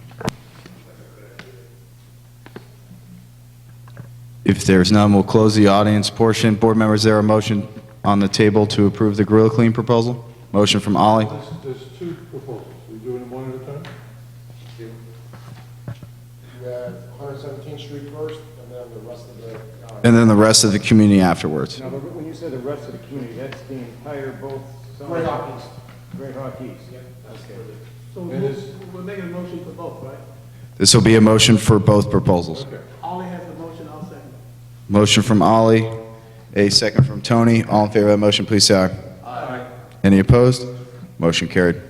If there's none, we'll close the audience portion. Board members, is there a motion on the table to approve the Gorilla Clean proposal? Motion from Ollie. There's two proposals. We doing them one at a time? You have 117th Street first, and then the rest of the... And then the rest of the community afterwards. Now, when you say the rest of the community, that's the entire both... Greyhawk East. Greyhawk East. Yep, that's Okay. So we're making a motion for both, right? This will be a motion for both proposals. Ollie has the motion, I'll second. Motion from Ollie, a second from Tony. All in favor of that motion, please say aye. Aye. Any opposed? Motion carried.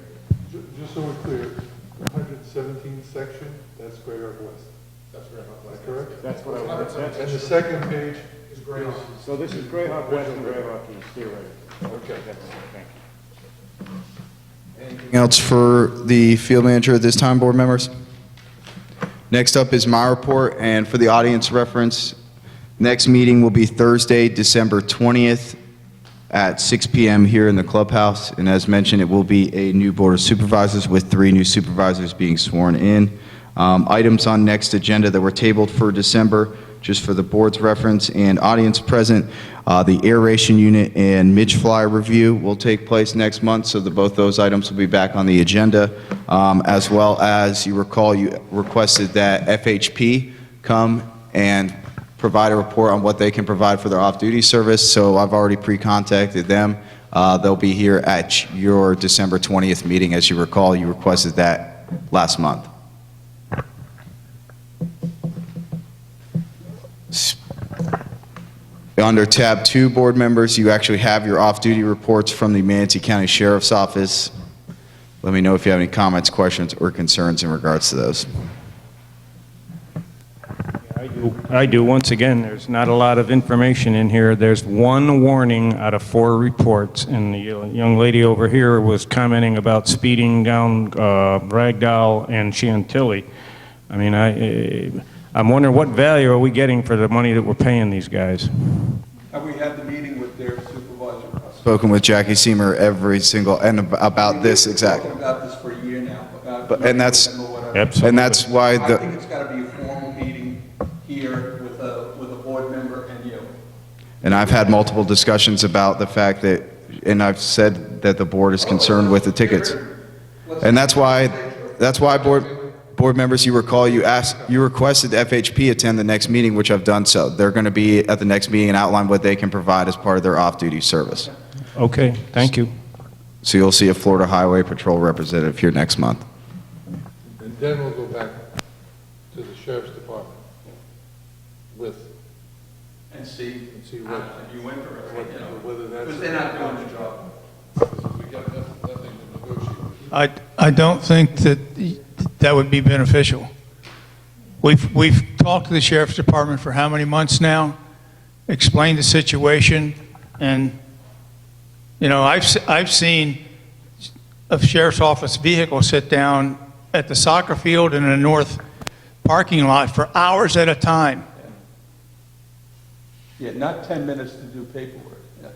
Just so we're clear, the 117th section, that's Greyhawk West. That's Greyhawk Is that correct? That's what I wanted. And the second page is Greyhawk. So this is Greyhawk West and Greyhawk East, theoretically. Okay. Thank you. Anything else for the field manager at this time, board members? Next up is my report, and for the audience reference, next meeting will be Thursday, December 20th at 6 p.m. here in the clubhouse, and as mentioned, it will be a new Board of Supervisors with 3 new supervisors being sworn in. Items on next agenda that were tabled for December, just for the board's reference and audience present, the aeration unit and midge fly review will take place next month, so that both those items will be back on the agenda, as well as you recall you requested that FHP come and provide a report on what they can provide for their off-duty service, so I've already pre-contacted them. They'll be here at your December 20th meeting. As you recall, you requested that last month. Under tab 2, board members, you actually have your off-duty reports from the Manatee County Sheriff's Office. Let me know if you have any comments, questions, or concerns in regards to those. I do. Once again, there's not a lot of information in here. There's one warning out of 4 reports, and the young lady over here was commenting about speeding down Ragdoll and Chantilly. I mean, I'm wondering what value are we getting for the money that we're paying these guys? Have we had the meeting with their supervisor? Spoken with Jackie Seamer every single, and about this exactly. Talking about this for a year now, about And that's why I think it's got to be a formal meeting here with a board member and you. And I've had multiple discussions about the fact that, and I've said that the board is concerned with the tickets. And that's why board members, you recall, you requested FHP attend the next meeting, which I've done so. They're going to be at the next meeting and outline what they can provide as part of their off-duty service. Okay, thank you. So you'll see a Florida Highway Patrol representative here next month. And then we'll go back to the Sheriff's Department with... And see what... if you went for it, you know, whether that's... because they're not doing the job. We got nothing to negotiate. I don't think that would be beneficial. We've talked to the Sheriff's Department for how many months now, explained the situation, and, you know, I've seen a Sheriff's Office vehicle sit down at the soccer field in the north parking lot for hours at a time. Yeah, not 10 minutes to do paperwork. Yeah.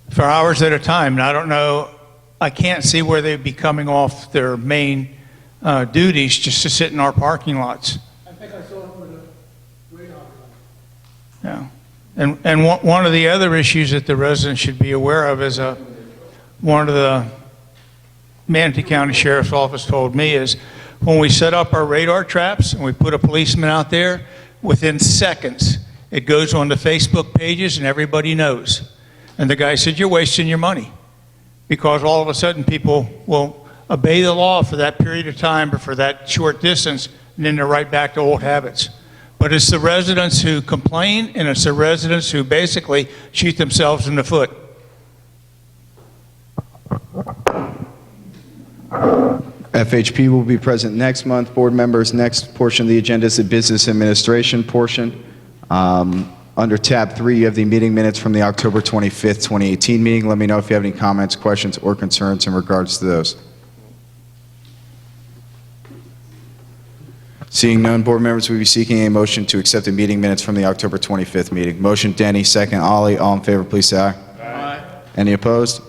For hours at a time, and I don't know, I can't see where they'd be coming off their main duties just to sit in our parking lots. I think I saw it for the Greyhawk. Yeah. And one of the other issues that the residents should be aware of is one of the Manatee County Sheriff's Office told me is when we set up our radar traps and we put a policeman out there, within seconds it goes on the Facebook pages and everybody knows. And the guy said, you're wasting your money, because all of a sudden people will obey the law for that period of time or for that short distance, and then they're right back to old habits. But it's the residents who complain, and it's the residents who basically shoot themselves in the foot. FHP will be present next month. Board members, next portion of the agenda is the business administration portion. Under tab 3, you have the meeting minutes from the October 25th, 2018 meeting. Let me know if you have any comments, questions, or concerns in regards to those. Seeing none, board members will be seeking a motion to accept the meeting minutes from the October 25th meeting. Motion Denny, second Ollie. All in favor, please say aye. Aye. Any opposed?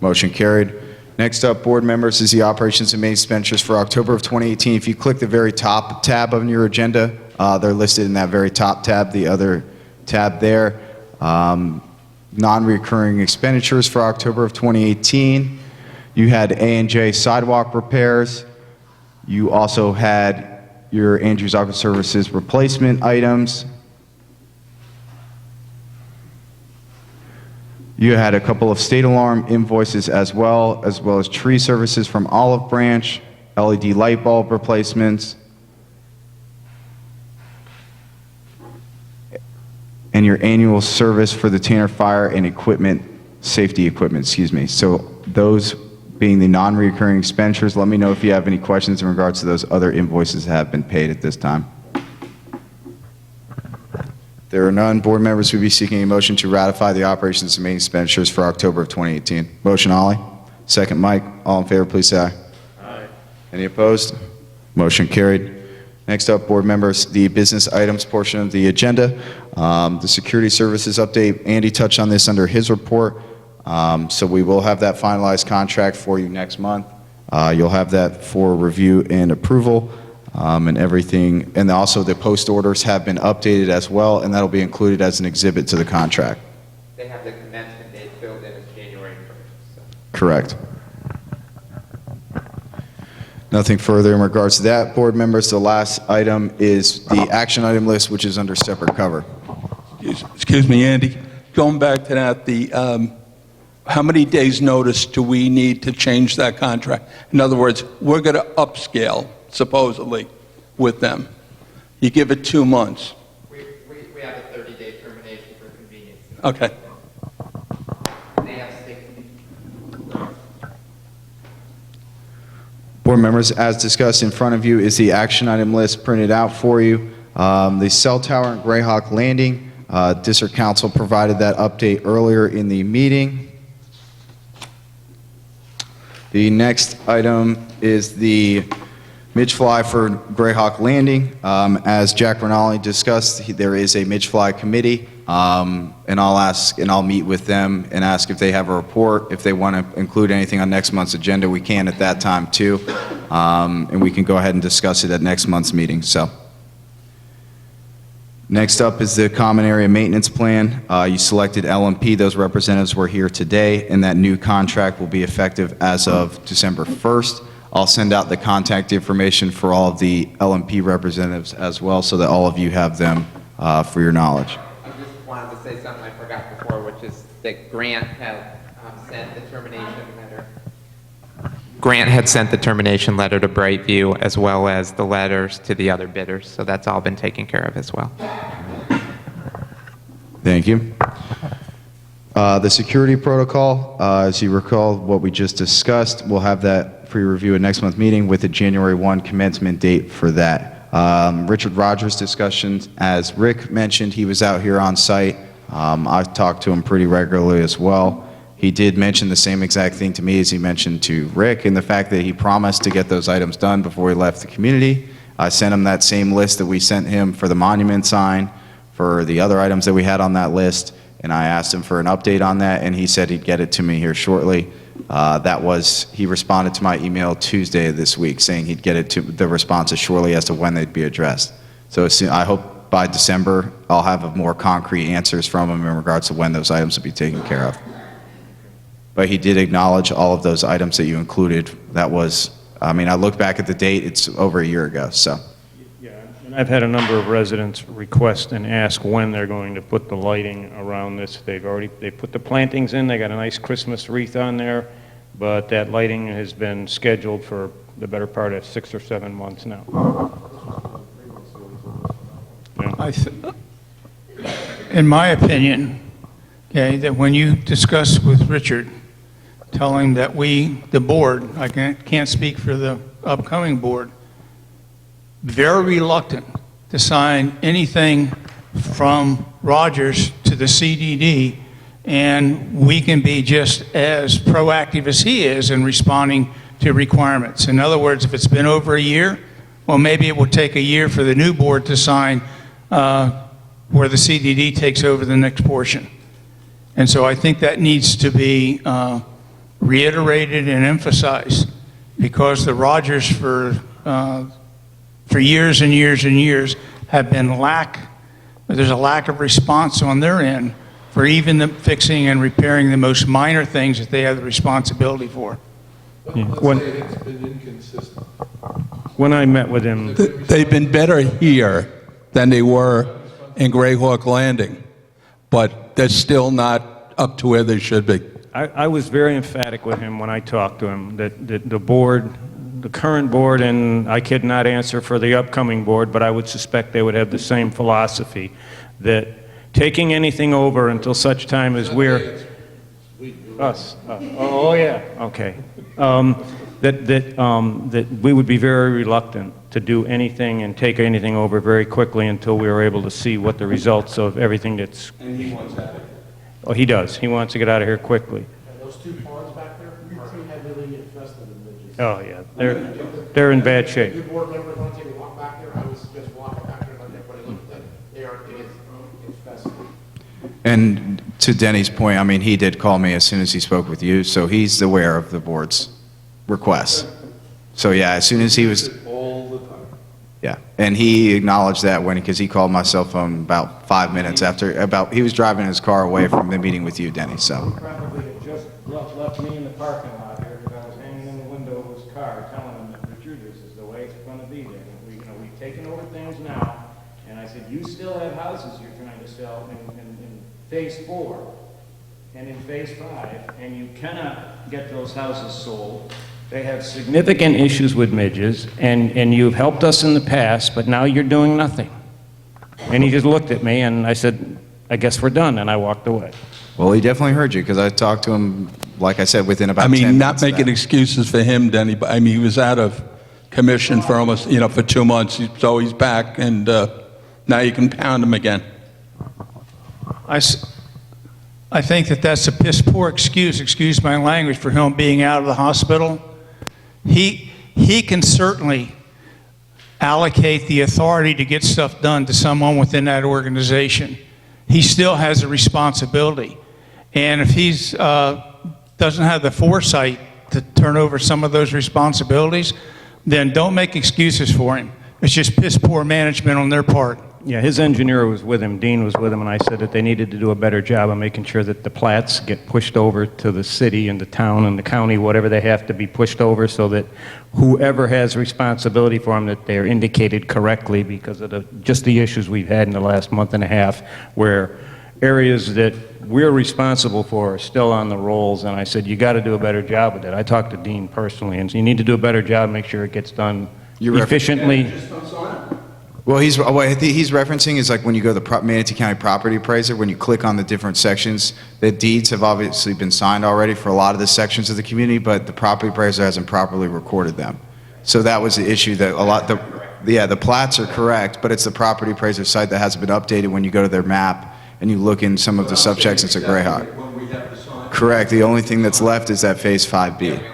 Motion carried. Next up, board members, is the operations and maintenance expenditures for October of 2018. If you click the very top tab on your agenda, they're listed in that very top tab, the other tab there. Non-recurring expenditures for October of 2018. You had A&J sidewalk repairs. You also had your Andrews Aqua Services replacement items. You had a couple of state alarm invoices as well as tree services from Olive Branch, LED light bulb replacements, and your annual service for the Tanner Fire and safety equipment, excuse me. So those being the non-recurring expenditures, let me know if you have any questions in regards to those other invoices that have been paid at this time. There are none. Board members will be seeking a motion to ratify the operations and maintenance expenditures for October of 2018. Motion, Ollie. Second, Mike. All in favor, please say aye. Aye. Any opposed? Motion carried. Next up, board members, the business items portion of the agenda. The security services update, Andy touched on this under his report. So we will have that finalized contract for you next month. You'll have that for review and approval. And everything, and also the post orders have been updated as well, and that'll be included as an exhibit to the contract. They have the commencement date filled in as January 1st. So. Correct. Nothing further in regards to that, board members. The last item is the action item list, which is under separate cover. Excuse me, Andy. Going back to that, how many days' notice do we need to change that contract? In other words, we're going to upscale, supposedly, with them. You give it 2 months. We have a 30-day termination for convenience. Okay. They have 60. Board members, as discussed in front of you is the action item list printed out for you. The cell tower and Greyhawk landing, District Council provided that update earlier in the meeting. The next item is the midge fly for Greyhawk Landing. As Jack Rinaldi discussed, there is a midge fly committee, and I'll meet with them and ask if they have a report. If they want to include anything on next month's agenda, we can at that time too, and we can go ahead and discuss it at next month's meeting. So, next up is the common area maintenance plan. You selected LMP; those representatives were here today, and that new contract will be effective as of December 1st. I'll send out the contact information for all of the LMP representatives as well, so that all of you have them for your knowledge. I just wanted to say something I forgot before, which is that Grant had sent the termination letter. Grant had sent the termination letter to Brightview, as well as the letters to the other bidders, so that's all been taken care of as well. Thank you. The security protocol, as you recall, what we just discussed, we'll have that for your review at next month's meeting with a January 1 commencement date for that. Richard Rogers discussions, as Rick mentioned, he was out here on site. I've talked to him pretty regularly as well. He did mention the same exact thing to me as he mentioned to Rick, and the fact that he promised to get those items done before he left the community. I sent him that same list that we sent him for the monument sign, for the other items that we had on that list, and I asked him for an update on that, and he said he'd get it to me here shortly. He responded to my email Tuesday of this week saying he'd get it to the responses shortly as to when they'd be addressed. So I hope by December I'll have more concrete answers from him in regards to when those items will be taken care of. But he did acknowledge all of those items that you included. That was, I look back at the date, it's over a year ago, so. Yeah, and I've had a number of residents request and ask when they're going to put the lighting around this. They put the plantings in, they got a nice Christmas wreath on there, but that lighting has been scheduled for the better part of 6 or 7 months now. Yeah. In my opinion, okay, that when you discuss with Richard, tell him that the board, I can't speak for the upcoming board, very reluctant to sign anything from Rogers to the CDD, and we can be just as proactive as he is in responding to requirements. In other words, if it's been over a year, Well, maybe it will take a year for the new board to sign where the CDD takes over the next portion. And so I think that needs to be reiterated and emphasized, because the Rogers for years and years and years have been there's a lack of response on their end for even the fixing and repairing the most minor things that they have the responsibility for. Let's say it's been inconsistent. When I met with him, They've been better here than they were in Greyhawk Landing, but they're still not up to where they should be. I was very emphatic with him when I talked to him that the board, the current board, and I could not answer for the upcoming board, but I would suspect they would have the same philosophy, that taking anything over until such time as we're... Us. Oh, yeah, okay. That we would be very reluctant to do anything and take anything over very quickly until we were able to see what the results of everything that's... And he wants out of it. Oh, he does. He wants to get out of here quickly. And those 2 ponds back there are heavily infested in midges. Oh, yeah. They're in bad shape. New board members want to take a walk back there. I was just walking back there, and everybody looked at it. It is infested. And to Denny's point, I mean, he did call me as soon as he spoke with you, so he's aware of the board's requests. So yeah, as soon as he was... All the time. Yeah, and he acknowledged that because he called my cell phone about 5 minutes after, he was driving his car away from the meeting with you, Denny, so. Probably had just left me in the parking lot here because I was hanging in the window of his car telling him that, Richard, this is the way it's going to be there. We've taken over things now, and I said, you still have houses you're trying to sell in phase 4 and in phase 5, and you cannot get those houses sold. They have significant issues with midges, and you've helped us in the past, but now you're doing nothing. And he just looked at me, and I said, I guess we're done, and I walked away. Well, he definitely heard you, because I talked to him, like I said, within about 10 minutes. Not making excuses for him, Denny, but he was out of commission for almost, for 2 months, so he's back, and now you can pound him again. I think that's a piss poor excuse my language, for him being out of the hospital. He can certainly allocate the authority to get stuff done to someone within that organization. He still has a responsibility. And if he's doesn't have the foresight to turn over some of those responsibilities, then don't make excuses for him. It's just piss poor management on their part. Yeah, his engineer was with him, Dean was with him, and I said that they needed to do a better job of making sure that the plats get pushed over to the city and the town and the county, whatever they have to be pushed over, so that whoever has responsibility for them, that they're indicated correctly, because of just the issues we've had in the last month and a half, where areas that we're responsible for are still on the rolls, and I said, you got to do a better job with it. I talked to Dean personally, and so you need to do a better job, make sure it gets done efficiently. Well, what I think he's referencing is like when you go to the Manatee County Property Appraiser, when you click on the different sections, the deeds have obviously been signed already for a lot of the sections of the community, but the property appraiser hasn't properly recorded them. So that was the issue, that the plats are correct, but it's the property appraiser site that hasn't been updated when you go to their map and you look in some of the subsections of Greyhawk. Correct, the only thing that's left is that Phase 5B.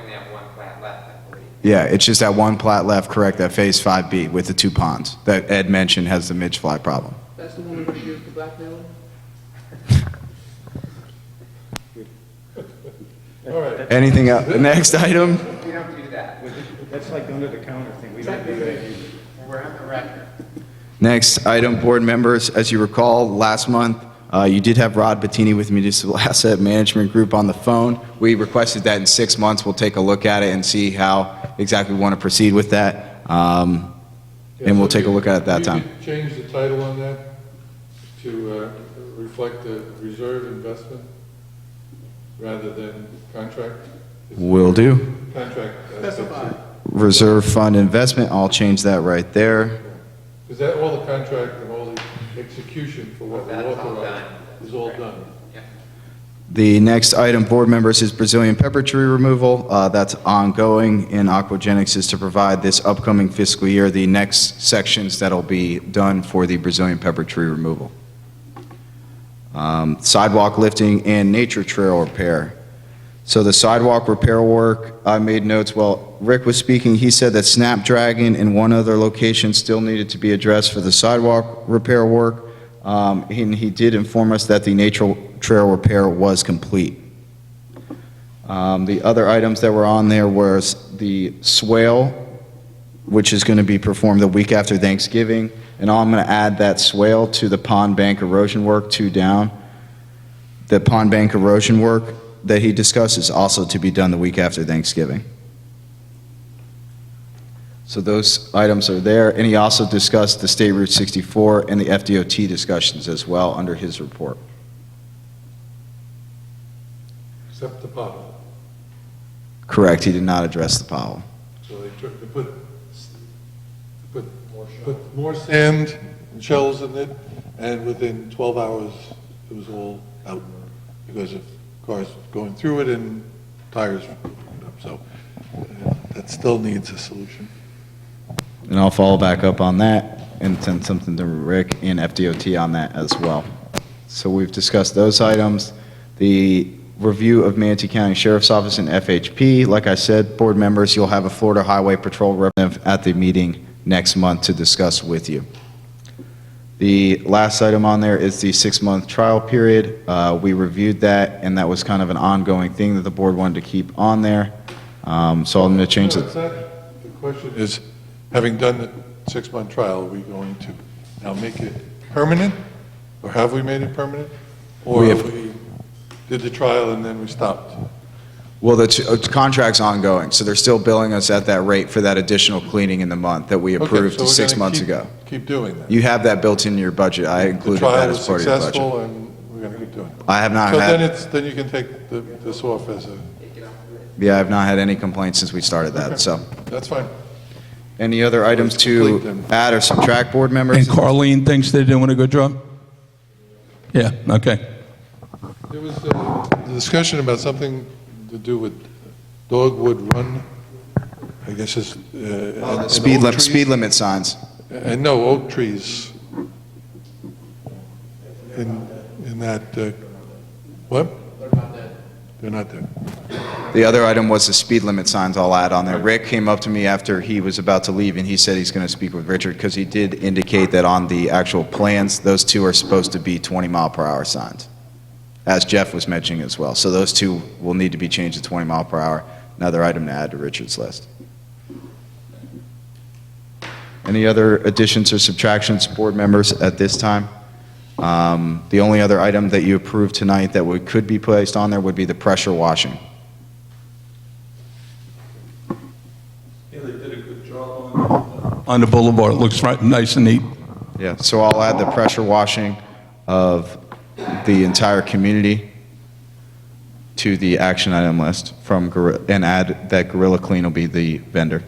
Yeah, it's just that one plat left, correct, that Phase 5B with the 2 ponds that Ed mentioned has the midge fly problem. That's the one that used the blackmailing? All right. Anything else? Next item? We don't do that. That's like under the counter thing. We don't do that. We're on the record. Next item, board members, as you recall, last month, you did have Rod Bettini with Municipal Asset Management Group on the phone. We requested that in 6 months we'll take a look at it and see how exactly we want to proceed with that. And we'll take a look at it at that time. You could change the title on that to reflect the reserve investment rather than contract. Will do. Contract. Specify. Reserve fund investment, I'll change that right there. Because that, all the contract and all the execution for what we authorized is all done. The next item, board members, is Brazilian pepper tree removal. That's ongoing in Aquagenics, is to provide this upcoming fiscal year the next sections that'll be done for the Brazilian pepper tree removal. Sidewalk lifting and nature trail repair. So the sidewalk repair work, I made notes while Rick was speaking. He said that Snapdragon and one other location still needed to be addressed for the sidewalk repair work. And he did inform us that the nature trail repair was complete. The other items that were on there was the swale, which is going to be performed the week after Thanksgiving. And I'm going to add that swale to the pond bank erosion work, 2 down. The pond bank erosion work that he discussed is also to be done the week after Thanksgiving. So those items are there, and he also discussed the State Route 64 and the FDOT discussions as well under his report. Except the pothole. Correct, he did not address the pothole. So they put more sand and shells in it, and within 12 hours, it was all out because of cars going through it and tires went up. So that still needs a solution. And I'll follow back up on that and send something to Rick and FDOT on that as well. So we've discussed those items. The review of Manatee County Sheriff's Office and FHP. Like I said, board members, you'll have a Florida Highway Patrol representative at the meeting next month to discuss with you. The last item on there is the 6-month trial period. We reviewed that, and that was kind of an ongoing thing that the board wanted to keep on there. So I'm going to change it. The question is, having done the 6-month trial, are we going to now make it permanent? Or have we made it permanent? Or we did the trial and then we stopped? Well, the contract's ongoing, so they're still billing us at that rate for that additional cleaning in the month that we approved so we're 6 gonna months ago. Keep doing that. You have that built in your budget. I included that as part of your The trial was budget. successful and we're going to keep doing it. I have not So had, then you can take this off as a, yeah, I've not had any complaints since we started that, so. that's fine. Any other items to add or subtract, board members? And Carlene thinks they're doing a good job? Yeah, okay. There was a discussion about something to do with Dogwood Run, I guess it's... and Speed oak limit, trees. speed limit signs. And no, oak trees. In that, what? They're not there. The other item was the speed limit signs I'll add on there. Rick came up to me after he was about to leave, and he said he's going to speak with Richard because he did indicate that on the actual plans, those 2 are supposed to be 20-mile-per-hour signs, as Jeff was mentioning as well. So those 2 will need to be changed to 20 mile per hour. Another item to add to Richard's list. Any other additions or subtractions, board members, at this time? The only other item that you approved tonight that could be placed on there would be the pressure washing. Yeah, they did a good job On the boulevard, it looks right, nice and neat. Yeah, so I'll add the pressure washing of the entire community to the action item list and add that Gorilla Clean will be the vendor.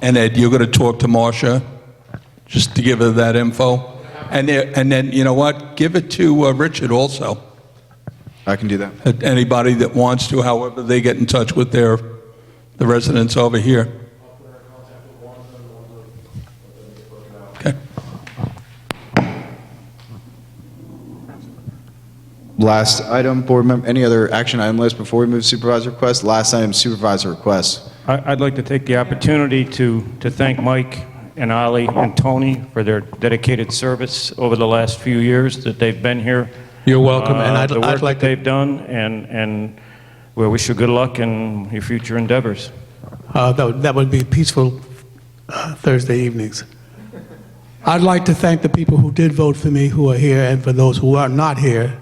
And Ed, you're going to talk to Marcia, just to give her that info? And then, you know what, give it to Richard also. I can do that. Anybody that wants to, however they get in touch with the residents over here. Okay. Last item, board member, any other action item list before we move to supervisor requests? Last item, supervisor requests. I'd like to take the opportunity to thank Mike and Ollie and Tony for their dedicated service over the last few years that they've been here. You're welcome, and The work I'd like that to... they've done, and we wish you good luck in your future endeavors. That would be peaceful Thursday evenings. I'd like to thank the people who did vote for me who are here, and for those who are not here,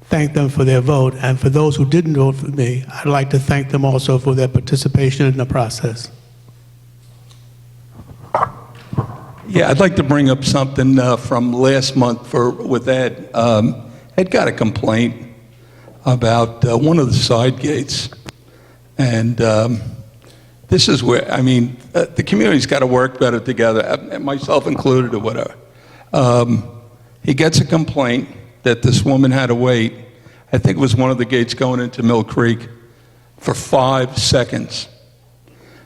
thank them for their vote. And for those who didn't vote for me, I'd like to thank them also for their participation in the process. Yeah, I'd like to bring up something from last month with Ed. Ed got a complaint about one of the side gates. And this is where, I mean, the community's got to work better together, myself included or whatever. He gets a complaint that this woman had to wait, I think it was one of the gates going into Mill Creek, for 5 seconds.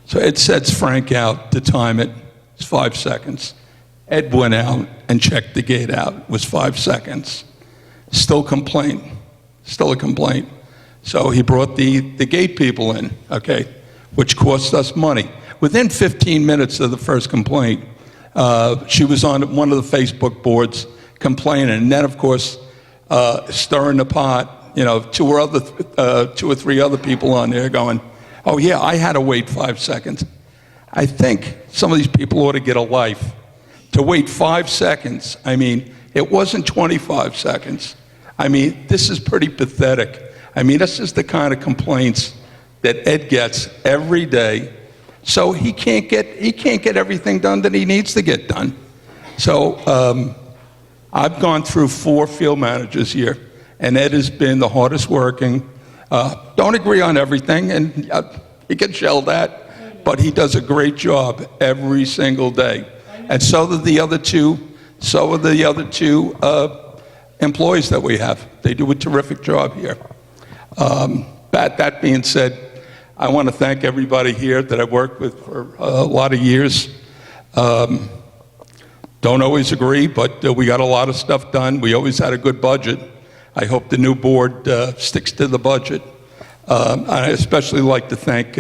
So Ed sets Frank out to time it. It's 5 seconds. Ed went out and checked the gate out. It was 5 seconds. Still a complaint. So he brought the gate people in, okay, which cost us money. Within 15 minutes of the first complaint, she was on one of the Facebook boards complaining, and then, of course, stirring the pot, you know, two or three other people on there going, oh, yeah, I had to wait 5 seconds. I think some of these people ought to get a life. To wait 5 seconds, I mean, it wasn't 25 seconds. I mean, this is pretty pathetic. I mean, this is the kind of complaints that Ed gets every day. So he can't get everything done that he needs to get done. So I've gone through 4 field managers here, and Ed has been the hardest working. Don't agree on everything, and he gets yelled at, but he does a great job every single day. And so do the other two. So are the other 2 employees that we have. They do a terrific job here. That being said, I want to thank everybody here that I've worked with for a lot of years. Don't always agree, but we got a lot of stuff done. We always had a good budget. I hope the new board sticks to the budget. I especially like to thank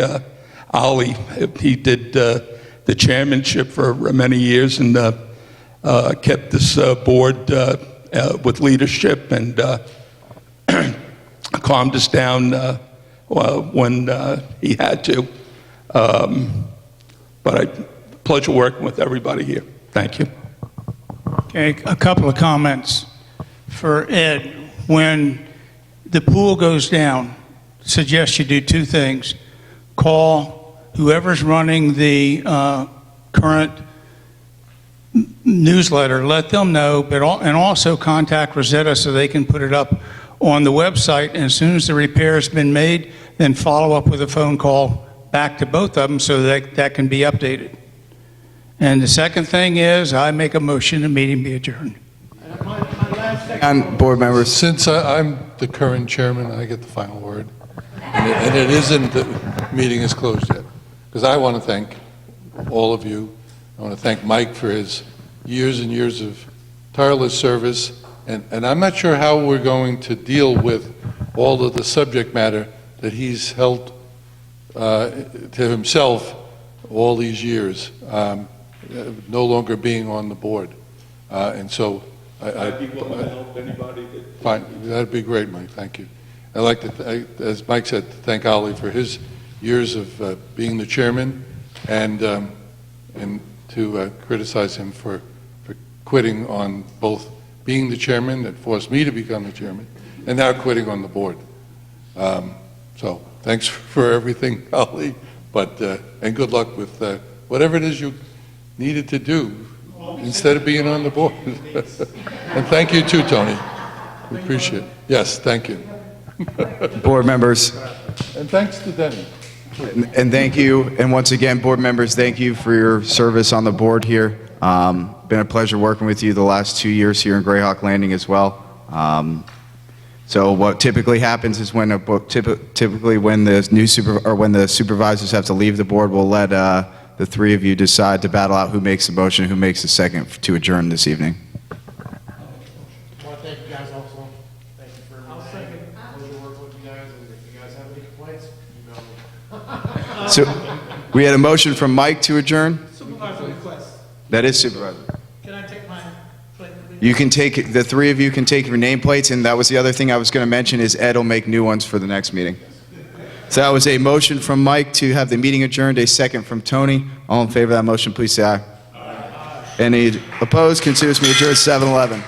Ollie. He did the chairmanship for many years and kept this board with leadership and calmed us down when he had to. But pleasure working with everybody here. Thank you. Okay, a couple of comments for Ed. When the pool goes down, suggest you do 2 things. Call whoever's running the current newsletter, let them know, and also contact Rosetta so they can put it up on the website. And as soon as the repair's been made, then follow up with a phone call back to both of them so that can be updated. And the second thing is, I make a motion the meeting be adjourned. And board members. Since I'm the current chairman, I get the final word. And it isn't, the meeting is closed yet. Because I want to thank all of you. I want to thank Mike for his years and years of tireless service. And I'm not sure how we're going to deal with all of the subject matter that he's held to himself all these years, no longer being on the board. And so I'd be willing to help anybody. Fine, that'd be great, Mike, thank you. I'd like to, as Mike said, to thank Ollie for his years of being the chairman and to criticize him for quitting on both being the chairman that forced me to become the chairman and now quitting on the board. So thanks for everything, Ollie, but and good luck with whatever it is you needed to do instead of being on the board. And thank you too, Tony. We appreciate it. Yes, thank you. Board members. And thanks to Denny. And thank you. And once again, board members, thank you for your service on the board here. Been a pleasure working with you the last 2 years here in Greyhawk Landing as well. So what typically happens is when typically when the supervisors have to leave the board, we'll let the 3 of you decide to battle out who makes the motion, who makes the second to adjourn this evening. I want to thank you guys also. Thank you for pleasure working with you guys, and if you guys have any complaints, email me. So we had a motion from Mike to adjourn. Supervisor request. That is supervisor. Can I take my plate? You can take, the 3 of you can take your nameplates, and that was the other thing I was going to mention is Ed will make new ones for the next meeting. So that was a motion from Mike to have the meeting adjourned, a second from Tony. All in favor of that motion, please say aye. Aye. Any opposed? Consider this meeting adjourned 7-11.